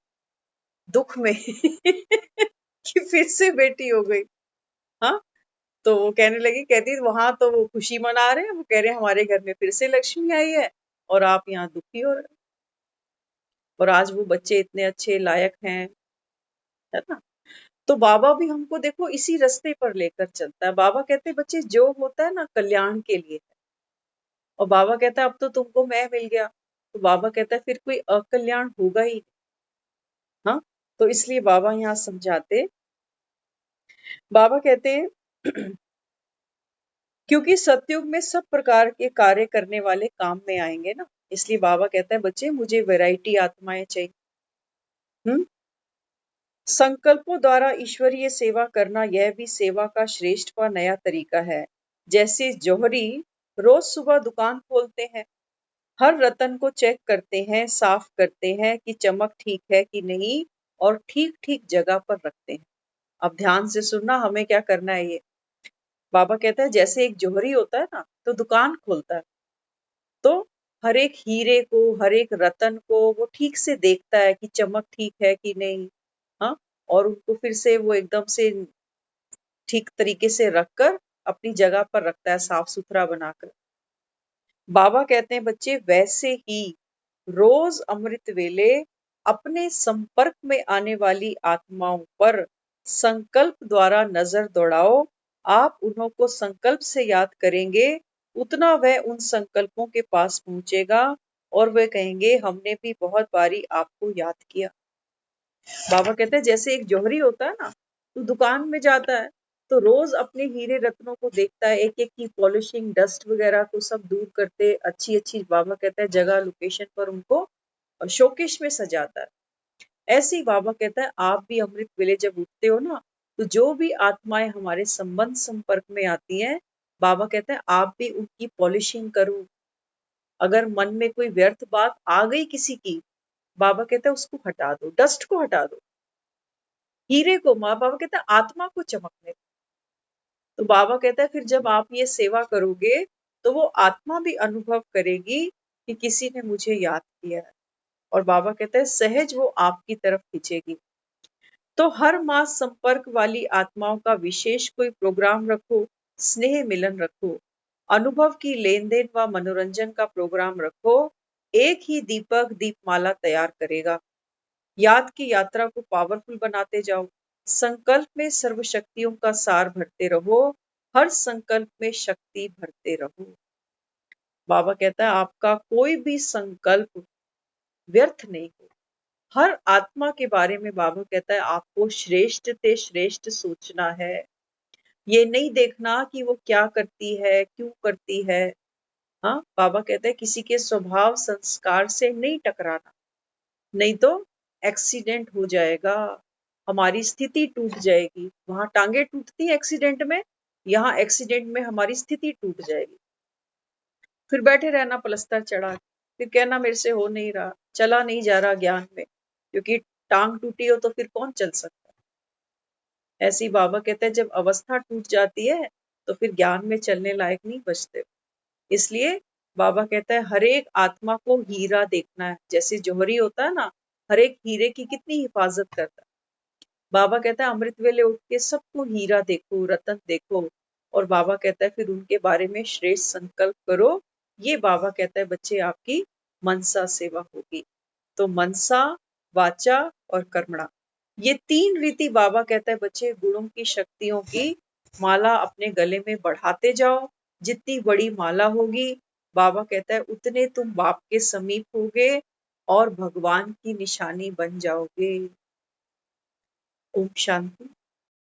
दुख में कि फिर से बेटी हो गई। हाँ, तो वो कहने लगी, कहती वहां तो वो खुशी मना रहे हैं, वो कह रहे हैं हमारे घर में फिर से लक्ष्मी आई है और आप यहाँ दुखी हो रहे हो। और आज वो बच्चे इतने अच्छे लायक हैं, है ना। तो बाबा भी हमको देखो इसी रास्ते पर लेकर चलता है। बाबा कहते हैं बच्चे जो होता है ना कल्याण के लिए है। और बाबा कहता है अब तो तुमको मैं मिल गया, तो बाबा कहता है फिर कोई अकल्याण होगा ही नहीं। हाँ, तो इसलिए बाबा यहाँ समझाते, बाबा कहते हैं क्योंकि सतयुग में सब प्रकार के कार्य करने वाले काम में आएंगे ना, इसलिए बाबा कहता है बच्चे मुझे वैरायटी आत्माएं चाहिए। हम्म संकल्पों द्वारा ईश्वरीय सेवा करना यह भी सेवा का श्रेष्ठ व नया तरीका है। जैसे जौहरी रोज सुबह दुकान खोलते हैं, हर रत्न को चेक करते हैं, साफ करते हैं कि चमक ठीक है कि नहीं और ठीक ठीक जगह पर रखते हैं। अब ध्यान से सुनना, हमें क्या करना है ये। बाबा कहता है जैसे एक जौहरी होता है ना, तो दुकान खोलता है, तो हर एक हीरे को, हर एक रतन को वो ठीक से देखता है कि चमक ठीक है कि नहीं। हाँ, और उनको फिर से वो एकदम से ठीक तरीके से रखकर अपनी जगह पर रखता है, साफ सुथरा बनाकर। बाबा कहते हैं बच्चे वैसे ही रोज अमृत वेले अपने संपर्क में आने वाली आत्माओं पर संकल्प द्वारा नजर दौड़ाओ। आप उन्हों को संकल्प से याद करेंगे, उतना वह उन संकल्पों के पास पहुंचेगा और वह कहेंगे हमने भी बहुत बारी आपको याद किया। बाबा कहते हैं जैसे एक जौहरी होता है ना, तो दुकान में जाता है, तो रोज अपने हीरे रत्नों को देखता है, एक एक की पॉलिशिंग, डस्ट वगैरह को सब दूर करते, अच्छी अच्छी बाबा कहता है जगह लोकेशन पर उनको शोकेश में सजाता है। ऐसे ही बाबा कहता है आप भी अमृत वेले जब उठते हो ना, तो जो भी आत्माएं हमारे संबंध संपर्क में आती हैं, बाबा कहते हैं आप भी उनकी पॉलिशिंग करो। अगर मन में कोई व्यर्थ बात आ गई किसी की, बाबा कहता है उसको हटा दो, डस्ट को हटा दो, हीरे को, माँ बाबा कहता है आत्मा को चमकने दो। तो बाबा कहता है फिर जब आप ये सेवा करोगे, तो वो आत्मा भी अनुभव करेगी कि किसी ने मुझे याद किया है, और बाबा कहता है सहज वो आपकी तरफ खींचेगी। तो हर मास संपर्क वाली आत्माओं का विशेष कोई प्रोग्राम रखो, स्नेह मिलन रखो, अनुभव की लेन देन व मनोरंजन का प्रोग्राम रखो। एक ही दीपक दीपमाला तैयार करेगा। याद की यात्रा को पावरफुल बनाते जाओ। संकल्प में सर्व शक्तियों का सार भरते रहो, हर संकल्प में शक्ति भरते रहो। बाबा कहता है आपका कोई भी संकल्प व्यर्थ नहीं हो। हर आत्मा के बारे में बाबा कहता है आपको श्रेष्ठ से श्रेष्ठ सोचना है। ये नहीं देखना कि वो क्या करती है, क्यों करती है। हाँ, बाबा कहता है किसी के स्वभाव संस्कार से नहीं टकराना, नहीं तो एक्सीडेंट हो जाएगा, हमारी स्थिति टूट जाएगी। वहां टांगे टूटती है एक्सीडेंट में, यहाँ एक्सीडेंट में हमारी स्थिति टूट जाएगी। फिर बैठे रहना पलस्तर चढ़ा, फिर कहना मेरे से हो नहीं रहा, चला नहीं जा रहा ज्ञान में, क्योंकि टांग टूटी हो तो फिर कौन चल सकता है। ऐसे ही बाबा कहते हैं जब अवस्था टूट जाती है, तो फिर ज्ञान में चलने लायक नहीं बचते। इसलिए बाबा कहता है हर एक आत्मा को हीरा देखना है। जैसे जौहरी होता है ना, हर एक हीरे की कितनी हिफाजत करता है। बाबा कहता है अमृत वेले उठ के सबको हीरा देखो, रतन देखो, और बाबा कहता है फिर उनके बारे में श्रेष्ठ संकल्प करो। ये बाबा कहता है बच्चे आपकी मनसा सेवा होगी। तो मनसा, वाचा और कर्मणा, ये 3 रीति बाबा कहता है बच्चे गुणों की, शक्तियों की माला अपने गले में बढ़ाते जाओ। जितनी बड़ी माला होगी, बाबा कहता है उतने तुम बाप के समीप होगे और भगवान की निशानी बन जाओगे। ओम शांति।